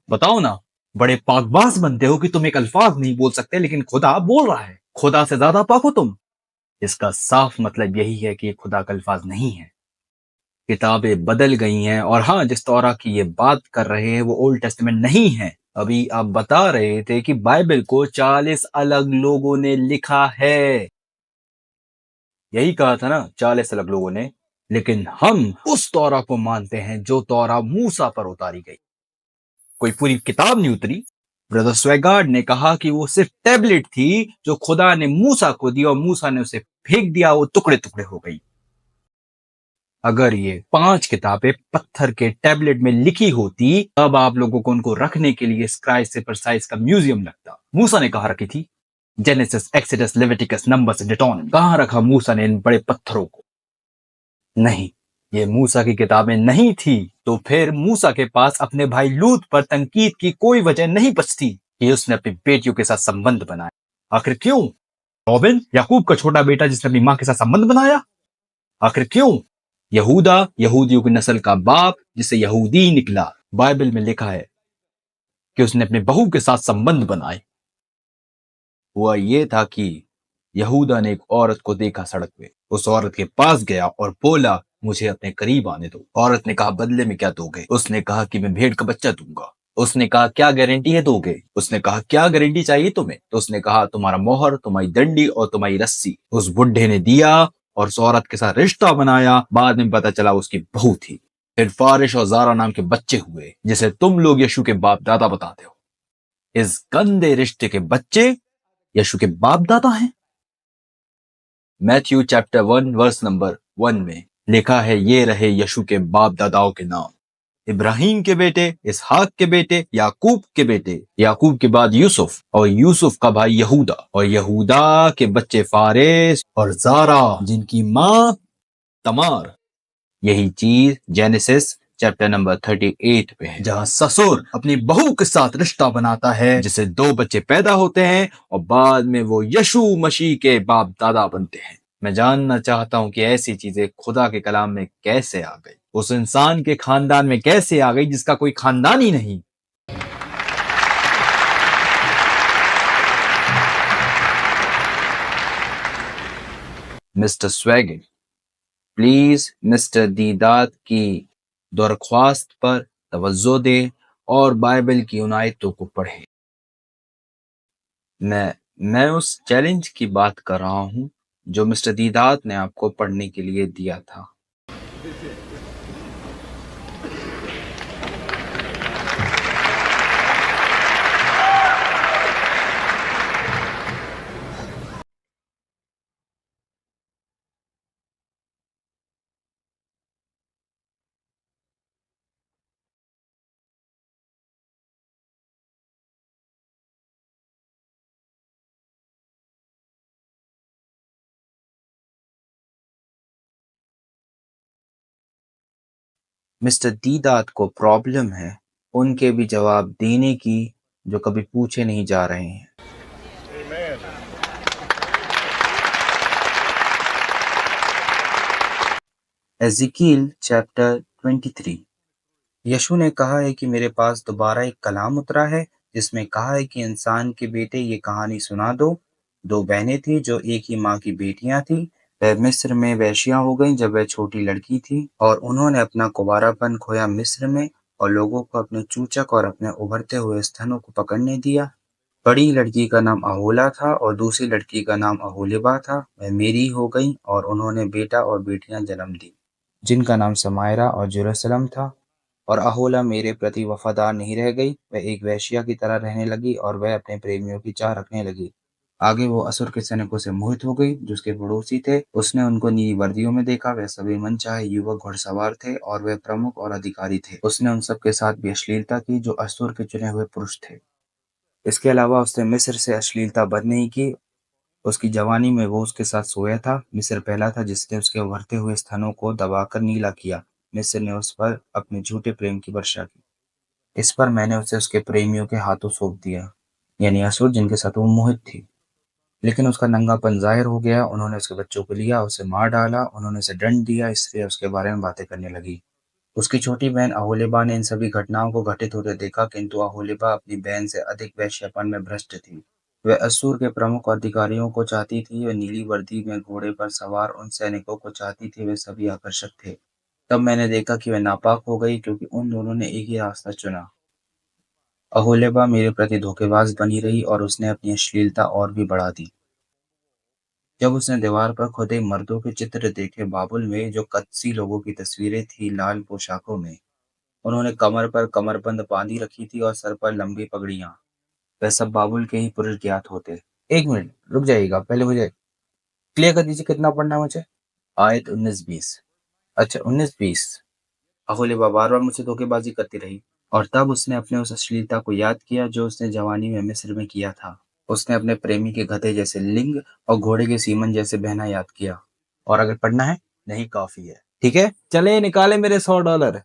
बताओ ना। बड़े पाकबाज बनते हो कि तुम एक अल्फाज नहीं बोल सकते, लेकिन खुदा बोल रहा है। खुदा से ज्यादा पाक हो तुम? इसका साफ मतलब यही है कि ये खुदा का अल्फाज नहीं है। किताबें बदल गई हैं, और हाँ, जिस तौरा की ये बात कर रहे हैं वो ओल्ड टेस्टामेंट नहीं है। अभी आप बता रहे थे कि बाइबल को 40 अलग लोगों ने लिखा है। यही कहा था ना, 40 अलग लोगों ने। लेकिन हम उस तौरा को मानते हैं जो तौरा मूसा पर उतारी गई। कोई पूरी किताब नहीं उतरी। ब्रदर स्वेगार्ड ने कहा कि वो सिर्फ टैबलेट थी जो खुदा ने मूसा को दी और मूसा ने उसे फेंक दिया, वो टुकड़े टुकड़े हो गई। अगर ये 5 किताबें पत्थर के टैबलेट में लिखी होती तब आप लोगों को उनको रखने के लिए स्क्राइब से परसाइज का म्यूजियम लगता। मूसा ने कहा रखी थी? Genesis, Exodus, Leviticus, numbers, Deuteronomy. कहां रखा मूसा ने इन बड़े पत्थरों को? नहीं, ये मूसा की किताबें नहीं थी। तो फिर मूसा के पास अपने भाई लूत पर तनकीद की कोई वजह नहीं बचती कि उसने अपनी बेटियों के साथ संबंध बनाया। आखिर क्यों? रॉबिन, याकूब का छोटा बेटा जिसने अपनी मां के साथ संबंध बनाया, आखिर क्यों? यहूदा, यहूदियों की नस्ल का बाप जिसे यहूदी निकला, बाइबल में लिखा है कि उसने अपने बहू के साथ संबंध बनाए। हुआ ये था कि यहूदा ने एक औरत को देखा सड़क पे, उस औरत के पास गया और बोला, मुझे अपने करीब आने दो। औरत ने कहा, बदले में क्या दोगे? उसने कहा कि मैं भेड़ का बच्चा दूंगा। उसने कहा, क्या गारंटी है दोगे? उसने कहा, क्या गारंटी चाहिए तुम्हें? तो उसने कहा, तुम्हारा मोहर, तुम्हारी डंडी और तुम्हारी रस्सी। उस बुढ़े ने दिया और उस औरत के साथ रिश्ता बनाया। बाद में पता चला उसकी बहू थी। फिर फारिश और जारा नाम के बच्चे हुए, जिसे तुम लोग यीशु के बाप दादा बताते हो। इस गंदे रिश्ते के बच्चे यीशु के बाप दादा हैं। मैथ्यू चैप्टर 1 वर्स नंबर 1 में लिखा है, ये रहे यीशु के बाप दादाओं के नाम। इब्राहिम के बेटे, इसहाक के बेटे, याकूब के बेटे, याकूब के बाद यूसुफ, और यूसुफ का भाई यहूदा, और यहूदा के बच्चे फारेस और जारा जिनकी मां तमार। यही चीज जेनेसिस चैप्टर नंबर 38 पे है, जहां ससुर अपनी बहू के साथ रिश्ता बनाता है, जिसे 2 बच्चे पैदा होते हैं और बाद में वो यीशु मसीह के बाप दादा बनते हैं। मैं जानना चाहता हूं कि ऐसी चीजें खुदा के कलाम में कैसे आ गई, उस इंसान के खानदान में कैसे आ गई जिसका कोई खानदान ही नहीं। मिस्टर स्वैगिन, प्लीज मिस्टर दीदात की दरख्वास्त पर तवज्जो दें और बाइबल की उन आयतों को पढ़ें। मैं उस चैलेंज की बात कर रहा हूं जो मिस्टर दीदात ने आपको पढ़ने के लिए दिया था। मिस्टर दीदात को प्रॉब्लम है उनके भी जवाब देने की जो कभी पूछे नहीं जा रहे हैं। एज़ेकियल चैप्टर 23। यशु ने कहा है कि मेरे पास दोबारा एक कलाम उतरा है जिसमें कहा है कि इंसान के बेटे ये कहानी सुना दो। दो बहनें थी जो एक ही माँ की बेटियां थी। वह मिस्र में वेश्यां हो गईं जब वह छोटी लड़की थी और उन्होंने अपना कुंवारापन खोया मिस्र में और लोगों को अपने चूचक और अपने उभरते हुए स्तनों को पकड़ने दिया। बड़ी लड़की का नाम अहोला था और दूसरी लड़की का नाम अहोलिबा था। वह मेरी हो गई और उन्होंने बेटा और बेटियां जन्म दी जिनका नाम समायरा और जेरूसलम था। और अहोला मेरे प्रति वफादार नहीं रह गई, वह एक वेश्या की तरह रहने लगी और वह अपने प्रेमियों की चाह रखने लगी। आगे वो असुर के सैनिकों से मोहित हो गई जो उसके पड़ोसी थे। उसने उनको नीली वर्दियों में देखा। वह सभी मनचाहे युवक घुड़सवार थे और वह प्रमुख और अधिकारी थे। उसने उन सब के साथ भी अश्लीलता की जो असुर के चुने हुए पुरुष थे। इसके अलावा उसने मिस्र से अश्लीलता बंद नहीं की। उसकी जवानी में वो उसके साथ सोया था। मिस्र पहला था जिसने उसके उभरते हुए स्तनों को दबाकर नीला किया। मिस्र ने उस पर अपने झूठे प्रेम की वर्षा की। इस पर मैंने उसे उसके प्रेमियों के हाथों सौंप दिया, यानी असुर जिनके साथ वो मोहित थी। लेकिन उसका नंगापन जाहिर हो गया। उन्होंने उसके बच्चों को लिया, उसे मार डाला। उन्होंने उसे दंड दिया, इसलिए उसके बारे में बातें करने लगी। उसकी छोटी बहन अहोलिबा ने इन सभी घटनाओं को घटित होते देखा, किंतु अहोलिबा अपनी बहन से अधिक वेश्यापन में भ्रष्ट थी। वह अश्शूर के प्रमुख अधिकारियों को चाहती थी। वह नीली वर्दी में घोड़े पर सवार उन सैनिकों को चाहती थी। वे सभी आकर्षक थे। तब मैंने देखा कि वह नापाक हो गई क्योंकि उन दोनों ने एक ही रास्ता चुना। अहोलिबा मेरे प्रति धोखेबाज बनी रही और उसने अपनी अश्लीलता और भी बढ़ा दी। जब उसने दीवार पर खुदे मर्दों के चित्र देखे बाबुल में जो कदसी लोगों की तस्वीरें थी लाल पोशाकों में, उन्होंने कमर पर कमरबंद बांधी रखी थी और सर पर लंबी पगड़ियां। वह सब बाबुल के ही पुरुष ज्ञात होते। एक मिनट रुक जाइएगा, पहले मुझे क्लियर कर दीजिए कितना पढ़ना है मुझे। आयत 19-20। अच्छा 19-20। अहोलिबा बार बार मुझसे धोखेबाजी करती रही और तब उसने अपने उस अश्लीलता को याद किया जो उसने जवानी में मिस्र में किया था। उसने अपने प्रेमी के गधे जैसे लिंग और घोड़े के सीमन जैसे बहना याद किया। और अगर पढ़ना है नहीं काफी है, ठीक है, चले निकाले मेरे $100।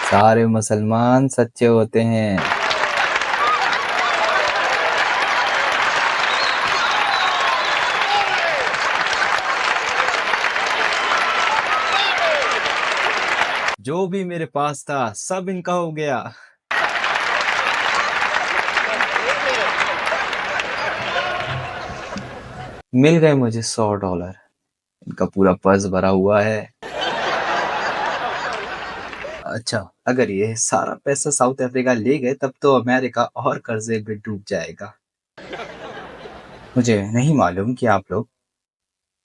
सारे मुसलमान सच्चे होते हैं। जो भी मेरे पास था सब इनका हो गया। मिल गए मुझे $100। इनका पूरा पर्स भरा हुआ है। अच्छा, अगर ये सारा पैसा साउथ अफ्रीका ले गए तब तो अमेरिका और कर्जे में डूब जाएगा। मुझे नहीं मालूम कि आप लोग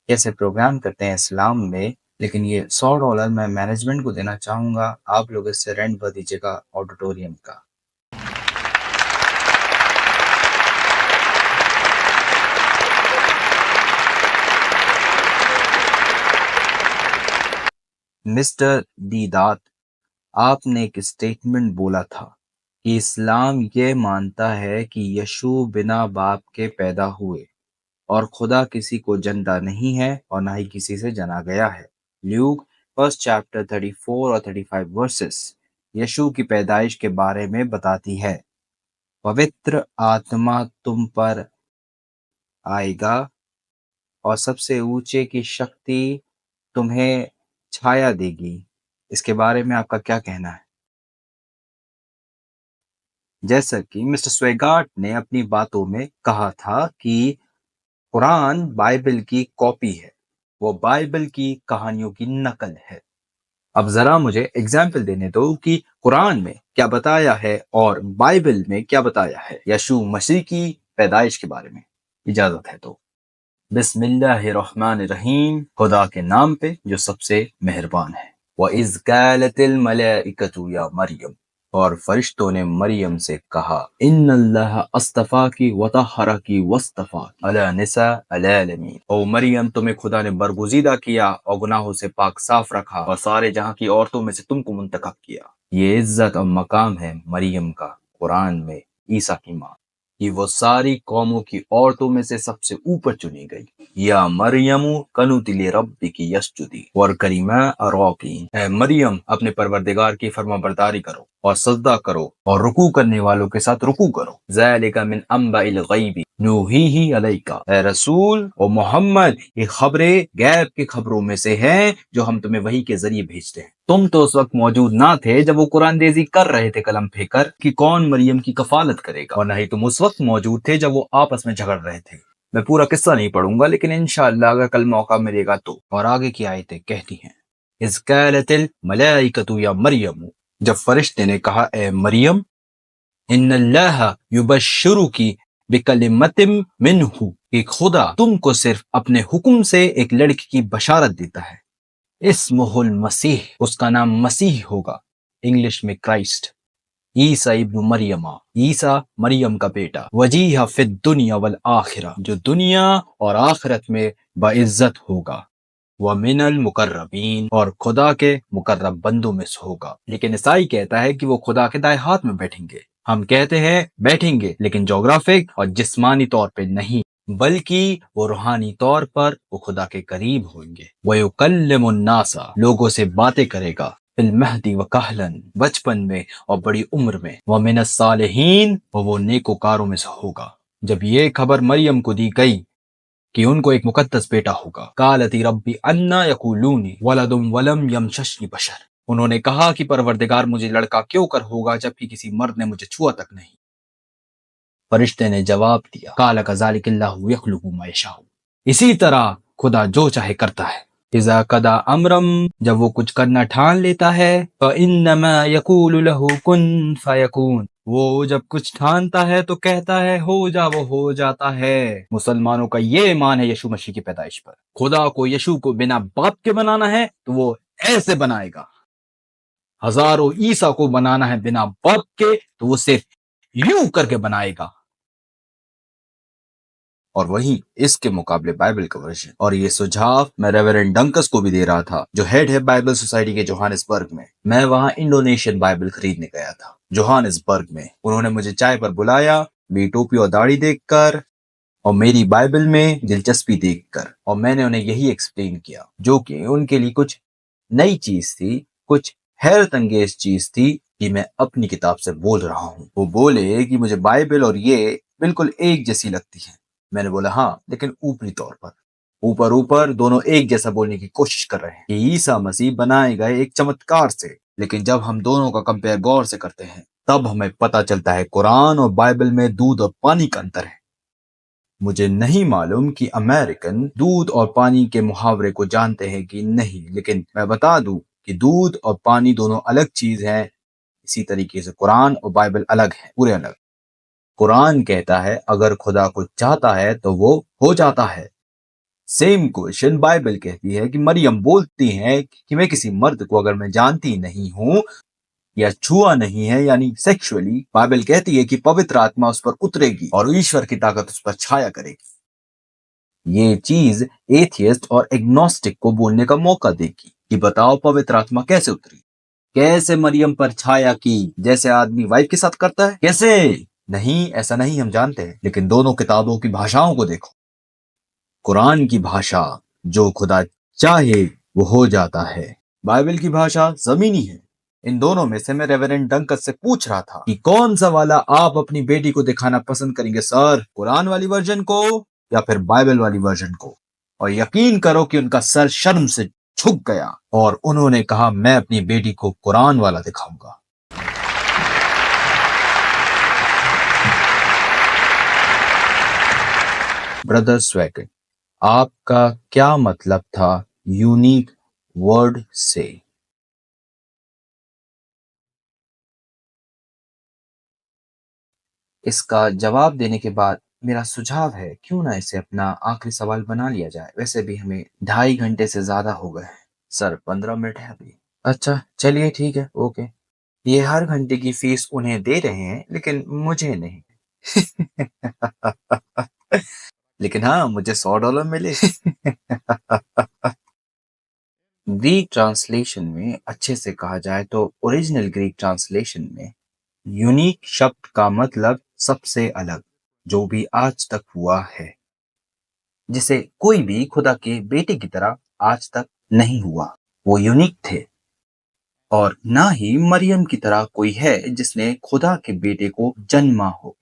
कैसे प्रोग्राम करते हैं इस्लाम में, लेकिन ये $100 मैं मैनेजमेंट को देना चाहूंगा। आप लोग इससे रेंट भर दीजिएगा ऑडिटोरियम का। मिस्टर दीदात, आपने एक स्टेटमेंट बोला था कि इस्लाम ये मानता है कि यशु बिना बाप के पैदा हुए और खुदा किसी को जनता नहीं है और ना ही किसी से जना गया है। ल्यूक 1 चैप्टर 34 और 35 वर्सेस यशु की पैदाइश के बारे में बताती है। पवित्र आत्मा तुम पर आएगा और सबसे ऊंचे की शक्ति तुम्हें छाया देगी। इसके बारे में आपका क्या कहना है? जैसा कि मिस्टर स्वेगार्ट ने अपनी बातों में कहा था कि कुरान बाइबल की कॉपी है, वो बाइबल की कहानियों की नकल है। अब जरा मुझे एग्जाम्पल देने दो कि कुरान में क्या बताया है और बाइबल में क्या बताया है यशु मसीह की पैदाइश के बारे में। इजाजत है तो बिस्मिल्लाहिर्रहमानिर्रहीम, खुदा के नाम पे जो सबसे मेहरबान है। व इज़ क़ालतिल मलाइकतु या मरियम, और फरिश्तों ने मरियम से कहा, इन्नल्लाह अस्तफाकी व तहरकी वस्तफाकी अला निसा अलमीन। ओ मरियम, तुम्हें खुदा ने बरगुजीदा किया और गुनाहों से पाक साफ रखा और सारे जहां की औरतों में से तुमको मुंतखब किया। ये इज्जत और मकाम है मरियम का कुरान में ईसा की माँ। कि वो सारी कौमों की औरतों में से सबसे ऊपर चुनी गई। या मरियमु कनुति लिरब्बिकी यसजुदी वर करीमा अराकी, ऐ मरियम अपने परवरदिगार की फरमाबरदारी करो और सजदा करो और रुकू करने वालों के साथ रुकू करो। ज़ालिका मिन अंबाइल गैबी नूहीही अलैका, ऐ रसूल और मोहम्मद, ये खबरें गैब की खबरों में से हैं जो हम तुम्हें वही के जरिए भेजते हैं। तुम तो उस वक्त मौजूद ना थे जब वो कुरान देजी कर रहे थे कलम फेंकर कि कौन मरियम की कफालत करेगा, और न ही तुम उस वक्त मौजूद थे जब वो आपस में झगड़ रहे थे। मैं पूरा किस्सा नहीं पढ़ूंगा, लेकिन इंशाअल्लाह अगर कल मौका मिलेगा तो। और आगे की आयतें कहती हैं, इज़ क़ालतिल मलाइकतु या मरियम, जब फरिश्ते ने कहा ए मरियम, इन्नल्लाह युबश्शिरुकी बिकलिमतिम मिन्हु, कि खुदा तुमको सिर्फ अपने हुक्म से एक लड़की की बशारत देता है। इस्मुहुल मसीह, उसका नाम मसीह होगा, इंग्लिश में क्राइस्ट। ईसा इब्न मरियमा, ईसा मरियम का बेटा। वजीहा फिद दुनिया वल आखिरा, जो दुनिया और आखिरत में बाइज्जत होगा। व मिनल मुकर्रबीन, और खुदा के मुकर्रब बंदों में से होगा। लेकिन ईसाई कहता है कि वो खुदा के दाएं हाथ में बैठेंगे। हम कहते हैं बैठेंगे, लेकिन जोग्राफिक और जिस्मानी तौर पे नहीं, बल्कि वो रूहानी तौर पर वो खुदा के करीब होंगे। वो युकल्लिमुन नासा, लोगों से बातें करेगा। फिल महदी व कहलन, बचपन में और बड़ी उम्र में। व मिनस सालिहीन, वो नेकोकारों में से होगा। जब ये खबर मरियम को दी गई कि उनको एक मुकद्दस बेटा होगा, कालती रब्बी अन्ना यकूलूनी वलदुम वलम यमशशनी बशर, उन्होंने कहा कि परवरदिगार मुझे लड़का क्यों कर होगा जबकि किसी मर्द ने मुझे छुआ तक नहीं। फरिश्ते ने जवाब दिया, काला कज़ालिकिल्लाहु यख्लुकु मा यशाउ, इसी तरह खुदा जो चाहे करता है। इज़ा कदा अमरम, जब वो कुछ करना ठान लेता है, फ़इन्नमा यक़ूलु लहु कुन फ़यकून, वो जब कुछ ठानता है तो कहता है हो जा, वो हो जाता है। मुसलमानों का ये ईमान है यीशु मसीह की पैदाइश पर। खुदा को यीशु को बिना बाप के बनाना है तो वो ऐसे बनाएगा। हजारों ईसा को बनाना है बिना बाप के तो वो सिर्फ यूं करके बनाएगा। और वहीं इसके मुकाबले बाइबल का वर्जन, और ये सुझाव मैं रेवरेंड डंकस को भी दे रहा था, जो हेड है बाइबल सोसाइटी के जोहानिसबर्ग में। मैं वहां इंडोनेशियन बाइबल खरीदने गया था जोहानिसबर्ग में। उन्होंने मुझे चाय पर बुलाया, मेरी टोपी और दाढ़ी देखकर और मेरी बाइबल में दिलचस्पी देखकर, और मैंने उन्हें यही एक्सप्लेन किया, जो कि उनके लिए कुछ नई चीज थी, कुछ हैरत अंगेज चीज थी कि मैं अपनी किताब से बोल रहा हूँ। वो बोले कि मुझे बाइबल और ये बिल्कुल एक जैसी लगती है। मैंने बोला हाँ, लेकिन ऊपरी तौर पर, ऊपर ऊपर दोनों एक जैसा बोलने की कोशिश कर रहे हैं कि ईसा मसीह बनाए गए एक चमत्कार से। लेकिन जब हम दोनों का कंपेयर गौर से करते हैं तब हमें पता चलता है कुरान और बाइबल में दूध और पानी का अंतर है। मुझे नहीं मालूम कि अमेरिकन दूध और पानी के मुहावरे को जानते हैं कि नहीं, लेकिन मैं बता दूं कि दूध और पानी दोनों अलग चीज हैं। इसी तरीके से कुरान और बाइबल अलग है, पूरे अलग। कुरान कहता है अगर खुदा कुछ चाहता है तो वो हो जाता है। सेम क्वेश्चन बाइबल कहती है कि मरियम बोलती है कि मैं किसी मर्द को अगर मैं जानती नहीं हूँ या छुआ नहीं है, यानी सेक्सुअली, बाइबल कहती है कि पवित्र आत्मा उस पर उतरेगी और ईश्वर की ताकत उस पर छाया करेगी। ये चीज एथियस्ट और एग्नोस्टिक को बोलने का मौका देगी कि बताओ पवित्र आत्मा कैसे उतरी, कैसे मरियम पर छाया की, जैसे आदमी वाइफ के साथ करता है, कैसे? नहीं, ऐसा नहीं हम जानते हैं। लेकिन दोनों किताबों की भाषाओं को देखो। कुरान की भाषा जो खुदा चाहे वो हो जाता है, बाइबल की भाषा जमीनी है। इन दोनों में से मैं रेवरेंड डंकस से पूछ रहा था कि कौन सा वाला आप अपनी बेटी को दिखाना पसंद करेंगे सर, कुरान वाली वर्जन को या फिर बाइबल वाली वर्जन को? और यकीन करो कि उनका सर शर्म से झुक गया और उन्होंने कहा मैं अपनी बेटी को कुरान वाला दिखाऊंगा। ब्रदर स्वैगर्ट, आपका क्या मतलब था यूनिक वर्ड से? इसका जवाब देने के बाद मेरा सुझाव है क्यों ना इसे अपना आखिरी सवाल बना लिया जाए। वैसे भी हमें 2.5 घंटे से ज्यादा हो गए हैं सर, 15 मिनट है अभी। अच्छा चलिए ठीक है, ओके। ये हर घंटे की फीस उन्हें दे रहे हैं लेकिन मुझे नहीं। लेकिन हाँ, मुझे $100 मिले। ग्रीक ट्रांसलेशन में अच्छे से कहा जाए तो ओरिजिनल ग्रीक ट्रांसलेशन में यूनिक शब्द का मतलब सबसे अलग, जो भी आज तक हुआ है, जिसे कोई भी खुदा के बेटे की तरह आज तक नहीं हुआ। वो यूनिक थे और ना ही मरियम की तरह कोई है जिसने खुदा के बेटे को जन्मा हो,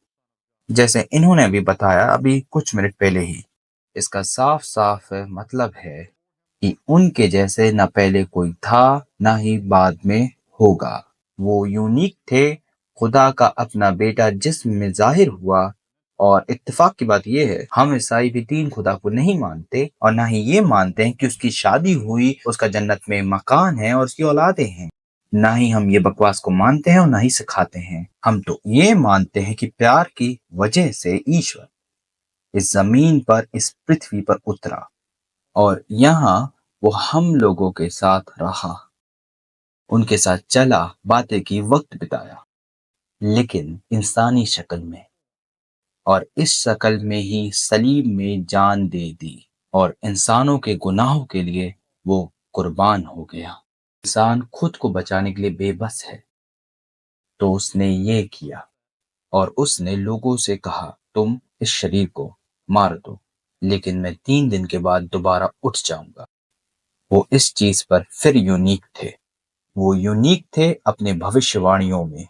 जैसे इन्होंने अभी बताया अभी कुछ मिनट पहले ही। इसका साफ साफ मतलब है कि उनके जैसे न पहले कोई था ना ही बाद में होगा। वो यूनिक थे, खुदा का अपना बेटा जिस्म में जाहिर हुआ। और इत्तेफाक की बात यह है, हम ईसाई भी तीन खुदा को नहीं मानते और ना ही ये मानते हैं कि उसकी शादी हुई, उसका जन्नत में मकान है और उसकी औलादें हैं। ना ही हम ये बकवास को मानते हैं और ना ही सिखाते हैं। हम तो ये मानते हैं कि प्यार की वजह से ईश्वर इस जमीन पर, इस पृथ्वी पर उतरा और यहाँ वो हम लोगों के साथ रहा, उनके साथ चला, बातें की, वक्त बिताया, लेकिन इंसानी शक्ल में, और इस शक्ल में ही सलीब में जान दे दी और इंसानों के गुनाहों के लिए वो कुर्बान हो गया। इंसान खुद को बचाने के लिए बेबस है, तो उसने ये किया और उसने लोगों से कहा, तुम इस शरीर को मार दो, लेकिन मैं 3 दिन के बाद दोबारा उठ जाऊंगा। वो इस चीज पर फिर यूनिक थे। वो यूनिक थे अपने भविष्यवाणियों में,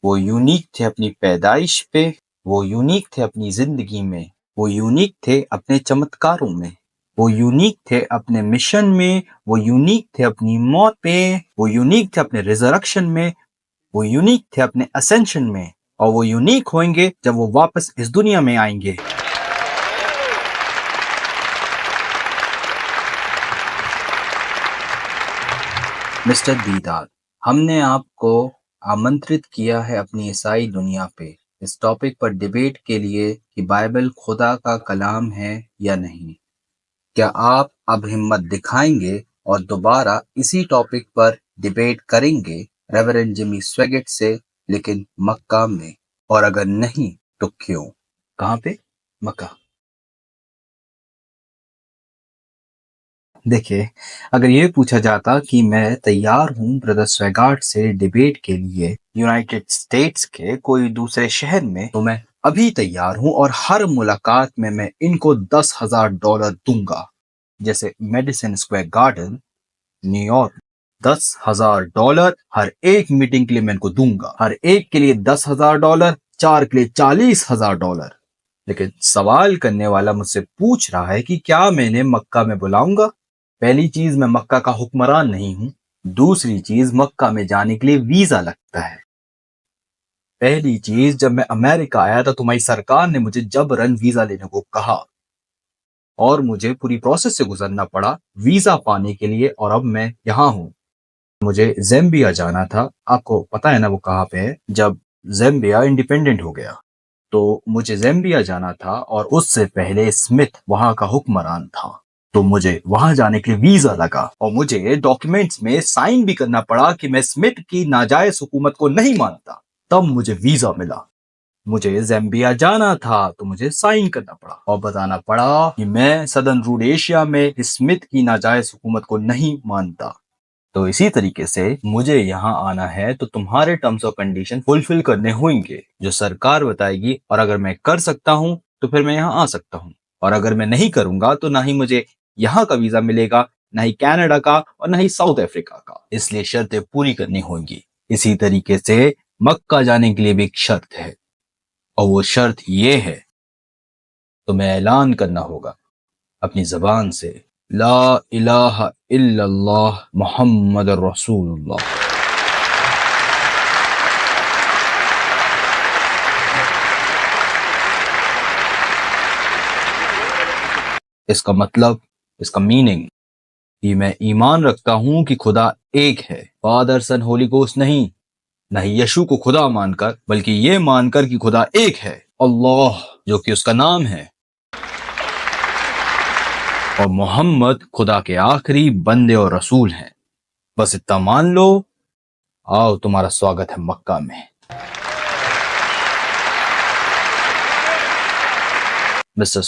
वो यूनिक थे अपनी पैदाइश पे, वो यूनिक थे अपनी जिंदगी में, वो यूनिक थे अपने चमत्कारों में, वो यूनिक थे अपने मिशन में, वो यूनिक थे अपनी मौत पे, वो यूनिक थे अपने रिजरेक्शन में, वो यूनिक थे अपने असेंशन में, और वो यूनिक होंगे जब वो वापस इस दुनिया में आएंगे। मिस्टर दीदार, हमने आपको आमंत्रित किया है अपनी ईसाई दुनिया पे इस टॉपिक पर डिबेट के लिए कि बाइबल खुदा का कलाम है या नहीं। क्या आप अब हिम्मत दिखाएंगे और दोबारा इसी टॉपिक पर डिबेट करेंगे रेवरेंड जिमी स्वेगेट से, लेकिन मक्का में? और अगर नहीं तो क्यों? कहाँ पे? मक्का। देखिए, अगर ये पूछा जाता कि मैं तैयार हूँ ब्रदर स्वेगार्ड से डिबेट के लिए यूनाइटेड स्टेट्स के कोई दूसरे शहर में, तो मैं अभी तैयार हूँ और हर मुलाकात में मैं इनको $10,000 दूंगा। जैसे मेडिसिन स्क्वायर गार्डन, न्यूयॉर्क, $10,000 हर एक मीटिंग के लिए मैं इनको दूंगा। हर एक के लिए $10,000, 4 के लिए $40,000। लेकिन सवाल करने वाला मुझसे पूछ रहा है कि क्या मैं इन्हें मक्का में बुलाऊंगा? पहली चीज, मैं मक्का का हुक्मरान नहीं हूं। दूसरी चीज, मक्का में जाने के लिए वीजा लगता है। पहली चीज, जब मैं अमेरिका आया था तुम्हारी सरकार ने मुझे जबरन वीजा लेने को कहा और मुझे पूरी प्रोसेस से गुजरना पड़ा वीजा पाने के लिए, और अब मैं यहाँ हूँ। मुझे ज़ैम्बिया जाना था, आपको पता है ना वो कहाँ पे है? जब ज़ैम्बिया इंडिपेंडेंट हो गया तो मुझे ज़ैम्बिया जाना था और उससे पहले स्मिथ वहां का हुक्मरान था, तो मुझे वहां जाने के लिए वीजा लगा और मुझे डॉक्यूमेंट्स में साइन भी करना पड़ा कि मैं स्मिथ की नाजायज हुकूमत को नहीं मानता। तब मुझे वीजा मिला। मुझे ज़ैम्बिया जाना था तो मुझे साइन करना पड़ा और बताना पड़ा कि मैं सदर्न रूड एशिया में स्मिथ की नाजायज हुकूमत को नहीं मानता। तो इसी तरीके से मुझे यहाँ आना है तो तुम्हारे टर्म्स और कंडीशन फुलफिल करने होंगे जो सरकार बताएगी, और अगर मैं कर सकता हूँ तो फिर मैं यहाँ आ सकता हूँ, और अगर मैं नहीं करूंगा तो ना ही मुझे यहाँ का वीजा मिलेगा, ना ही कनाडा का और ना ही साउथ अफ्रीका का। इसलिए शर्तें पूरी करनी होंगी। इसी तरीके से मक्का जाने के लिए भी एक शर्त है, और वो शर्त ये है, तो मैं ऐलान करना होगा अपनी जबान से, ला इलाहा इल्लल्लाह मुहम्मद रसूलुल्लाह। इसका मतलब, इसका मीनिंग कि मैं ईमान रखता हूं कि खुदा एक है, फादर सन होली गोस्ट नहीं, न ही यशु को खुदा मानकर, बल्कि ये मानकर कि खुदा एक है, अल्लाह जो कि उसका नाम है, और मोहम्मद खुदा के आखिरी बंदे और रसूल हैं। बस इतना मान लो। आओ, तुम्हारा स्वागत है मक्का में। मिस्टर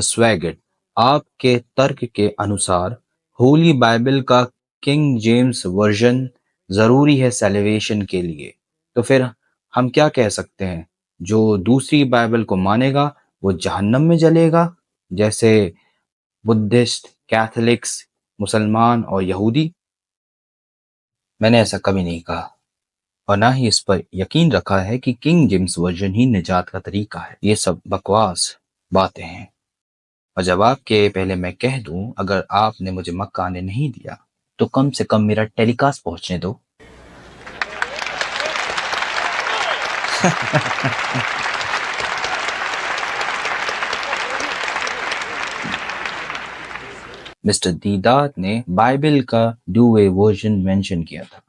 स्वैगर्ड, आपके तर्क के अनुसार होली बाइबल का किंग जेम्स वर्जन जरूरी है सैल्वेशन के लिए, तो फिर हम क्या कह सकते हैं? जो दूसरी बाइबल को मानेगा वो जहन्नम में जलेगा, जैसे बुद्धिस्ट, कैथोलिक्स, मुसलमान और यहूदी? मैंने ऐसा कभी नहीं कहा, और ना ही इस पर यकीन रखा है कि किंग जेम्स वर्जन ही निजात का तरीका है। ये सब बकवास बातें हैं। और जवाब के पहले मैं कह दूं, अगर आपने मुझे मक्का आने नहीं दिया तो कम से कम मेरा टेलीकास्ट पहुंचने दो। मिस्टर दीदात ने बाइबल का डूए वर्जन मेंशन किया था।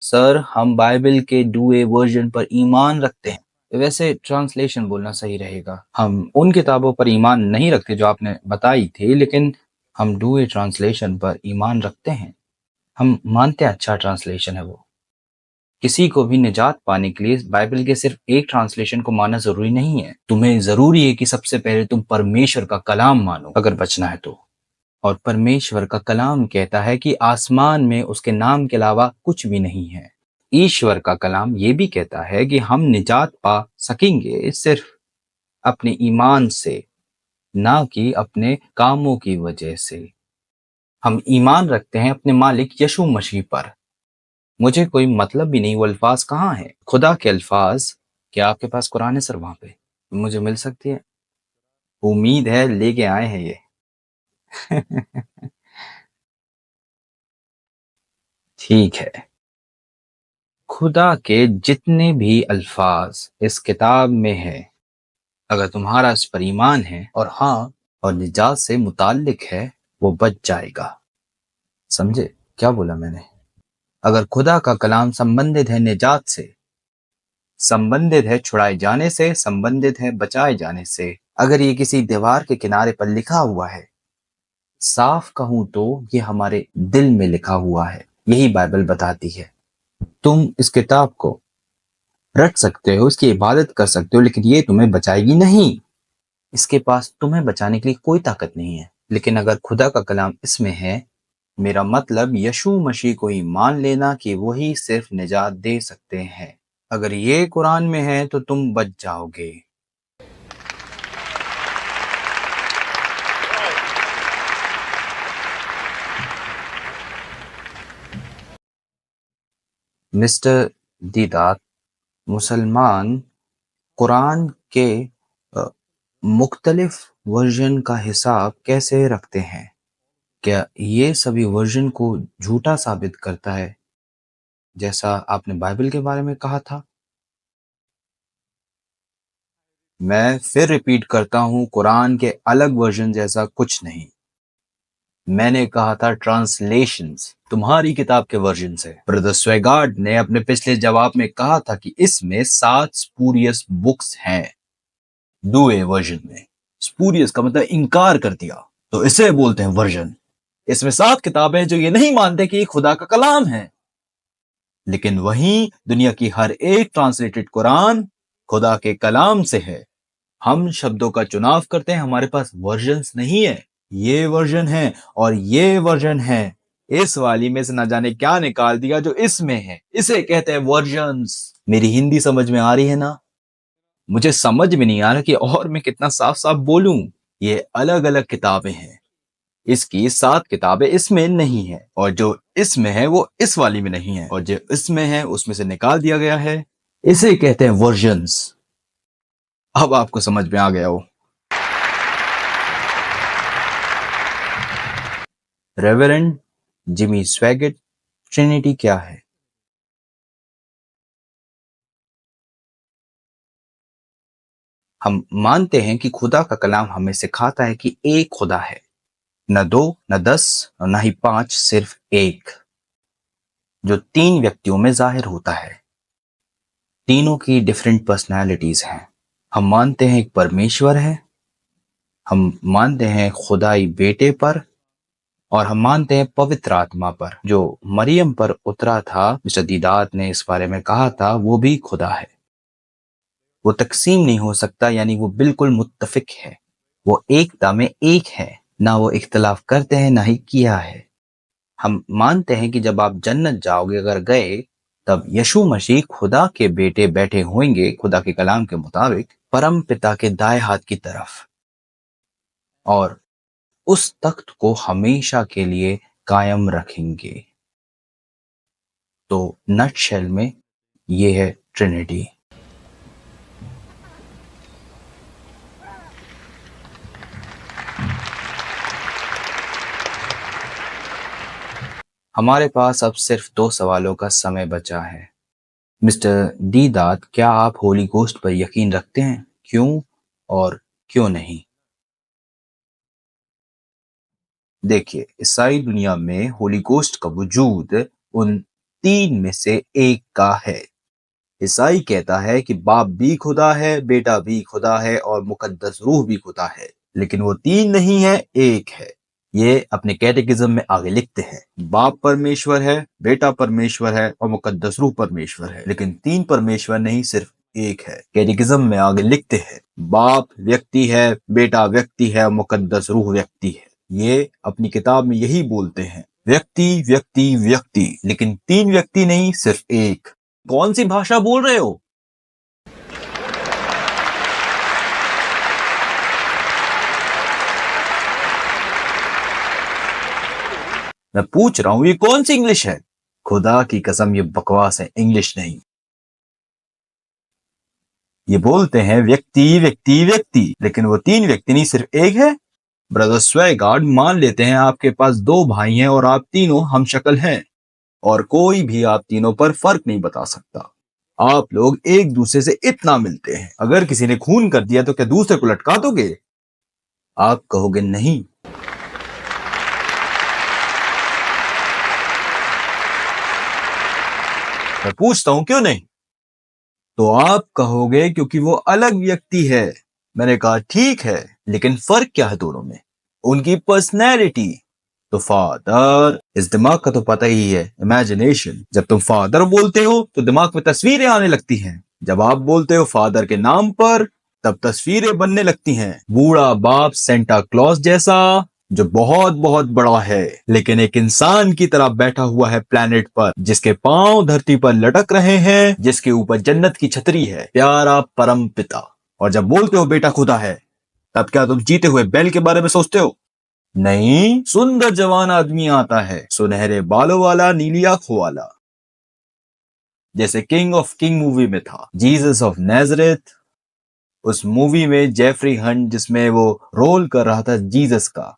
सर, हम बाइबल के डूए वर्जन पर ईमान रखते हैं। वैसे ट्रांसलेशन बोलना सही रहेगा। हम उन किताबों पर ईमान नहीं रखते जो आपने बताई थी, लेकिन हम डूए ट्रांसलेशन पर ईमान रखते हैं। हम मानते हैं अच्छा ट्रांसलेशन है वो। किसी को भी निजात पाने के लिए बाइबल के सिर्फ एक ट्रांसलेशन को मानना जरूरी नहीं है। तुम्हें जरूरी है कि सबसे पहले तुम परमेश्वर का कलाम मानो अगर बचना है तो। और परमेश्वर का कलाम कहता है कि आसमान में उसके नाम के अलावा कुछ भी नहीं है। ईश्वर का कलाम ये भी कहता है कि हम निजात पा सकेंगे सिर्फ अपने ईमान से, ना कि अपने कामों की वजह से। हम ईमान रखते हैं अपने मालिक यीशु मसीह पर। मुझे कोई मतलब भी नहीं वो अल्फाज कहाँ है, खुदा के अल्फाज। क्या आपके पास कुरान है सर? वहां पे मुझे मिल सकती है? उम्मीद है लेके आए हैं ये। ठीक है। खुदा के जितने भी अल्फाज इस किताब में है, अगर तुम्हारा इस पर ईमान है और हाँ और निजात से मुताल्लिक है, वो बच जाएगा। समझे क्या बोला मैंने? अगर खुदा का कलाम संबंधित है निजात से, संबंधित है छुड़ाए जाने से, संबंधित है बचाए जाने से, अगर ये किसी दीवार के किनारे पर लिखा हुआ है, साफ कहूं तो ये हमारे दिल में लिखा हुआ है। यही बाइबल बताती है। तुम इस किताब को रट सकते हो, इसकी इबादत कर सकते हो, लेकिन ये तुम्हें बचाएगी नहीं। इसके पास तुम्हें बचाने के लिए कोई ताकत नहीं है। लेकिन अगर खुदा का कलाम इसमें है, मेरा मतलब यीशु मसीह को ही मान लेना कि वही सिर्फ निजात दे सकते हैं। अगर ये कुरान में है तो तुम बच जाओगे। मिस्टर दीदात, मुसलमान कुरान के मुख्तलिफ वर्जन का हिसाब कैसे रखते हैं? क्या ये सभी वर्जन को झूठा साबित करता है, जैसा आपने बाइबल के बारे में कहा था? मैं फिर रिपीट करता हूं, कुरान के अलग वर्जन जैसा कुछ नहीं। मैंने कहा था ट्रांसलेशंस, तुम्हारी किताब के वर्जन से। ब्रदर स्वेगार्ड ने अपने पिछले जवाब में कहा था कि इसमें 7 स्पूरियस बुक्स हैं। डूए वर्जन में स्पूरियस का मतलब इनकार कर दिया, तो इसे बोलते हैं वर्जन। इसमें 7 किताबें जो ये नहीं मानते कि ये खुदा का कलाम है। लेकिन वहीं दुनिया की हर एक ट्रांसलेटेड कुरान खुदा के कलाम से है। हम शब्दों का चुनाव करते हैं, हमारे पास वर्जन्स नहीं है। ये वर्जन है और ये वर्जन है। इस वाली में से ना जाने क्या निकाल दिया जो इसमें है, इसे कहते हैं वर्जन्स। मेरी हिंदी समझ में आ रही है ना? मुझे समझ में नहीं आ रहा कि और मैं कितना साफ साफ बोलूं। ये अलग अलग किताबें हैं। इसकी 7 किताबें इसमें नहीं है, और जो इसमें है वो इस वाली में नहीं है, और जो इसमें है उसमें से निकाल दिया गया है। इसे कहते हैं वर्जन्स। अब आपको समझ में आ गया हो। रेवरेंड जिमी स्वेगेट, ट्रिनिटी क्या है? हम मानते हैं कि खुदा का कलाम हमें सिखाता है कि एक खुदा है, न 2 न 10 और न ही 5, सिर्फ एक, जो 3 व्यक्तियों में जाहिर होता है। तीनों की डिफरेंट पर्सनालिटीज हैं। हम मानते हैं एक परमेश्वर है, हम मानते हैं खुदाई बेटे पर, और हम मानते हैं पवित्र आत्मा पर जो मरियम पर उतरा था। मिस्टर दीदात ने इस बारे में कहा था वो भी खुदा है। वो तकसीम नहीं हो सकता, यानी वो बिल्कुल मुत्तफिक है। वो एकता में एक है, ना वो इख्तलाफ करते हैं ना ही किया है। हम मानते हैं कि जब आप जन्नत जाओगे, अगर गए, तब यीशु मसीह खुदा के बेटे बैठे होंगे खुदा के कलाम के मुताबिक परम पिता के दाएं हाथ की तरफ, और उस तख्त को हमेशा के लिए कायम रखेंगे। तो नटशेल में ये है ट्रिनिटी। हमारे पास अब सिर्फ 2 सवालों का समय बचा है। मिस्टर डी दाद, क्या आप होली गोस्ट पर यकीन रखते हैं? क्यों और क्यों नहीं? देखिए, ईसाई दुनिया में होली गोस्ट का वजूद उन 3 में से एक का है। ईसाई कहता है कि बाप भी खुदा है, बेटा भी खुदा है और मुकद्दस रूह भी खुदा है, लेकिन वो 3 नहीं है, एक है। ये अपने कैटेकिज्म में आगे लिखते हैं, बाप परमेश्वर है, बेटा परमेश्वर है और मुकद्दस रूह परमेश्वर है, लेकिन 3 परमेश्वर नहीं, सिर्फ एक है। कैटेकिज्म में आगे लिखते हैं, बाप व्यक्ति है, बेटा व्यक्ति है और मुकद्दस रूह व्यक्ति है। ये अपनी किताब में यही बोलते हैं, व्यक्ति व्यक्ति व्यक्ति, लेकिन 3 व्यक्ति नहीं, सिर्फ एक। कौन सी भाषा बोल रहे हो? मैं पूछ रहा हूं, ये कौन सी इंग्लिश है? खुदा की कसम, ये बकवास है, इंग्लिश नहीं। ये बोलते हैं व्यक्ति व्यक्ति व्यक्ति, लेकिन वो 3 व्यक्ति नहीं, सिर्फ एक है। ब्रदर स्वेगार्ड, मान लेते हैं आपके पास 2 भाई हैं और आप तीनों हमशक्ल हैं, और कोई भी आप तीनों पर फर्क नहीं बता सकता। आप लोग एक दूसरे से इतना मिलते हैं, अगर किसी ने खून कर दिया तो क्या दूसरे को लटका दोगे? आप कहोगे नहीं। मैं पूछता हूं, क्यों नहीं? तो आप कहोगे क्योंकि वो अलग व्यक्ति है। मैंने कहा ठीक है, लेकिन फर्क क्या है दोनों में? उनकी पर्सनैलिटी। तो फादर, इस दिमाग का तो पता ही है, इमेजिनेशन। जब तुम फादर बोलते हो तो दिमाग में तस्वीरें आने लगती हैं। जब आप बोलते हो फादर के नाम पर, तब तस्वीरें बनने लगती हैं। बूढ़ा बाप सेंटा क्लॉज जैसा, जो बहुत बहुत बड़ा है, लेकिन एक इंसान की तरह बैठा हुआ है प्लेनेट पर, जिसके पांव धरती पर लटक रहे हैं, जिसके ऊपर जन्नत की छतरी है, प्यारा परम पिता। और जब बोलते हो बेटा खुदा है, तब क्या तुम जीते हुए बैल के बारे में सोचते हो? नहीं, सुंदर जवान आदमी आता है, सुनहरे बालों वाला, नीली आंखों वाला, जैसे किंग ऑफ किंग मूवी में था, जीसस ऑफ नाज़रेथ। उस मूवी में जेफरी हंट, जिसमें वो रोल कर रहा था जीसस का,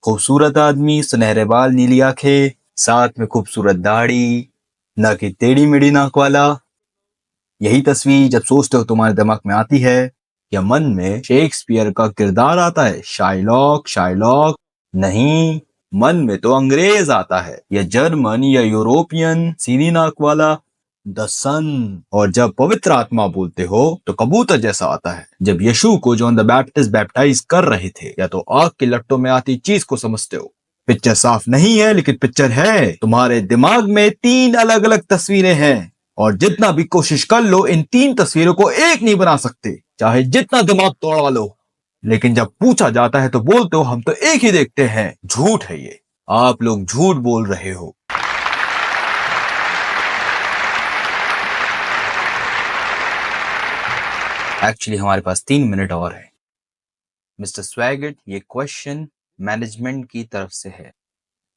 खूबसूरत आदमी, सुनहरे बाल, नीली आंखें, साथ में खूबसूरत दाढ़ी, ना कि टेढ़ी मेढ़ी नाक वाला। यही तस्वीर जब सोचते हो तुम्हारे दिमाग में आती है, या मन में शेक्सपियर का किरदार आता है, शाइलॉक शाइलॉक? नहीं, मन में तो अंग्रेज आता है, या जर्मन या यूरोपियन, सीधी नाक वाला, द सन। और जब पवित्र आत्मा बोलते हो तो कबूतर जैसा आता है। जब यीशु को जॉन द बैप्टिस्ट बैप्टाइज कर रहे थे, या तो आग के लट्टों में आती चीज को समझते हो। पिक्चर साफ नहीं है, लेकिन पिक्चर है। तुम्हारे दिमाग में 3 अलग अलग तस्वीरें हैं, और जितना भी कोशिश कर लो, इन 3 तस्वीरों को एक नहीं बना सकते, चाहे जितना दिमाग तोड़ा लो। लेकिन जब पूछा जाता है तो बोलते हो हम तो एक ही देखते हैं। झूठ है ये, आप लोग झूठ बोल रहे हो। एक्चुअली हमारे पास 3 मिनट और है। मिस्टर स्वैगट, ये क्वेश्चन मैनेजमेंट की तरफ से है।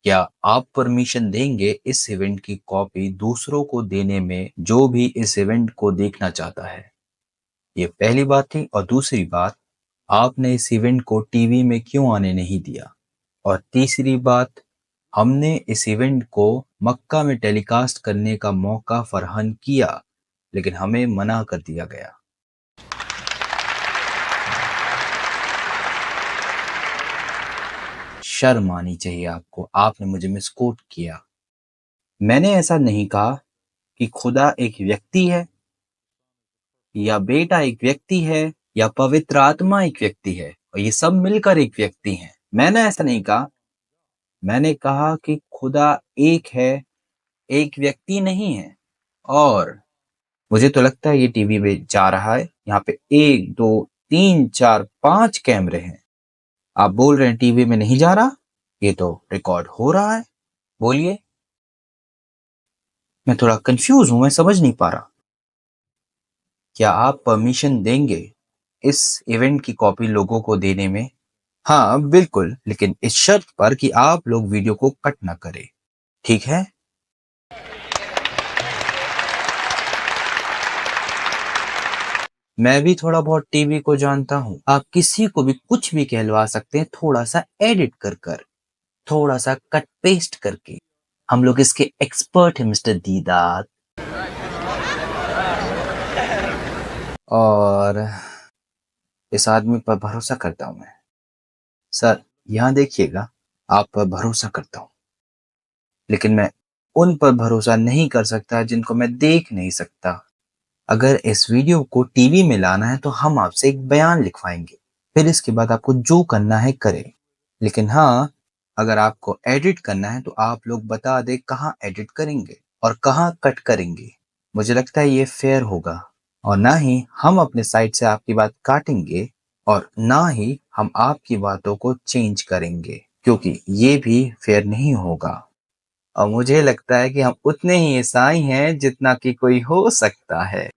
क्या आप परमिशन देंगे इस इवेंट की कॉपी दूसरों को देने में, जो भी इस इवेंट को देखना चाहता है? ये पहली बात थी। और दूसरी बात, आपने इस इवेंट को टीवी में क्यों आने नहीं दिया? और तीसरी बात, हमने इस इवेंट को मक्का में टेलीकास्ट करने का मौका फरहम किया, लेकिन हमें मना कर दिया गया। शर्म आनी चाहिए आपको, आपने मुझे मिसकोट किया। मैंने ऐसा नहीं कहा कि खुदा एक व्यक्ति है, या बेटा एक व्यक्ति है, या पवित्र आत्मा एक व्यक्ति है, और ये सब मिलकर एक व्यक्ति हैं। मैंने ऐसा नहीं कहा। मैंने कहा कि खुदा एक है, एक व्यक्ति नहीं है। और मुझे तो लगता है ये टीवी में जा रहा है। यहाँ पे 1 2 3 4 5 कैमरे हैं। आप बोल रहे हैं टीवी में नहीं जा रहा? ये तो रिकॉर्ड हो रहा है। बोलिए। मैं थोड़ा कंफ्यूज हूं, मैं समझ नहीं पा रहा। क्या आप परमिशन देंगे इस इवेंट की कॉपी लोगों को देने में? हाँ बिल्कुल, लेकिन इस शर्त पर कि आप लोग वीडियो को कट ना करें, ठीक है? मैं भी थोड़ा बहुत टीवी को जानता हूँ। आप किसी को भी कुछ भी कहलवा सकते हैं, थोड़ा सा एडिट कर थोड़ा सा कट पेस्ट करके। हम लोग इसके एक्सपर्ट हैं मिस्टर दीदार। और इस आदमी पर भरोसा करता हूं मैं। सर यहाँ देखिएगा, आप पर भरोसा करता हूं, लेकिन मैं उन पर भरोसा नहीं कर सकता जिनको मैं देख नहीं सकता। अगर इस वीडियो को टीवी में लाना है तो हम आपसे एक बयान लिखवाएंगे, फिर इसके बाद आपको जो करना है करें। लेकिन हाँ, अगर आपको एडिट करना है तो आप लोग बता दें कहाँ एडिट करेंगे और कहाँ कट करेंगे। मुझे लगता है ये फेयर होगा, और ना ही हम अपने साइड से आपकी बात काटेंगे और ना ही हम आपकी बातों को चेंज करेंगे, क्योंकि ये भी फेयर नहीं होगा। और मुझे लगता है कि हम उतने ही ईसाई हैं जितना कि कोई हो सकता है।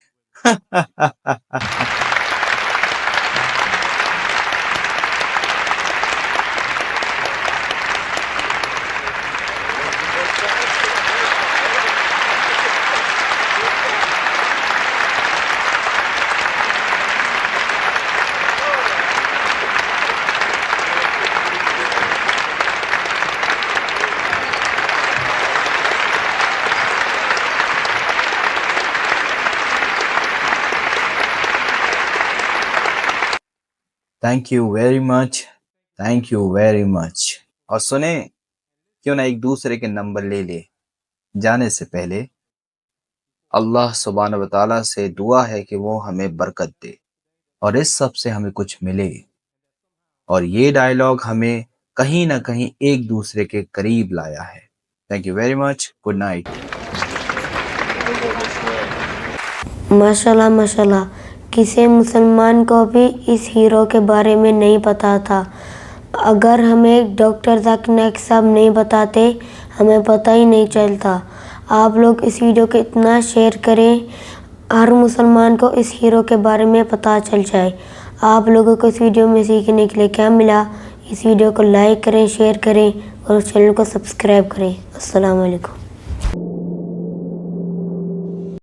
Thank you very much, thank you very much. और सुने, क्यों ना एक दूसरे के नंबर ले ले जाने से पहले अल्लाह सुब्हान व तआला से दुआ है कि वो हमें बरकत दे और इस सब से हमें कुछ मिले, और ये डायलॉग हमें कहीं ना कहीं एक दूसरे के करीब लाया है। Thank you very much, good night. माशाल्लाह माशाल्लाह, किसी मुसलमान को भी इस हीरो के बारे में नहीं पता था। अगर हमें डॉक्टर जाकिर नाइक साहब नहीं बताते, हमें पता ही नहीं चलता। आप लोग इस वीडियो को इतना शेयर करें, हर मुसलमान को इस हीरो के बारे में पता चल जाए। आप लोगों को इस वीडियो में सीखने के लिए क्या मिला? इस वीडियो को लाइक करें, शेयर करें और उस चैनल को सब्सक्राइब करें। अस्सलाम वालेकुम।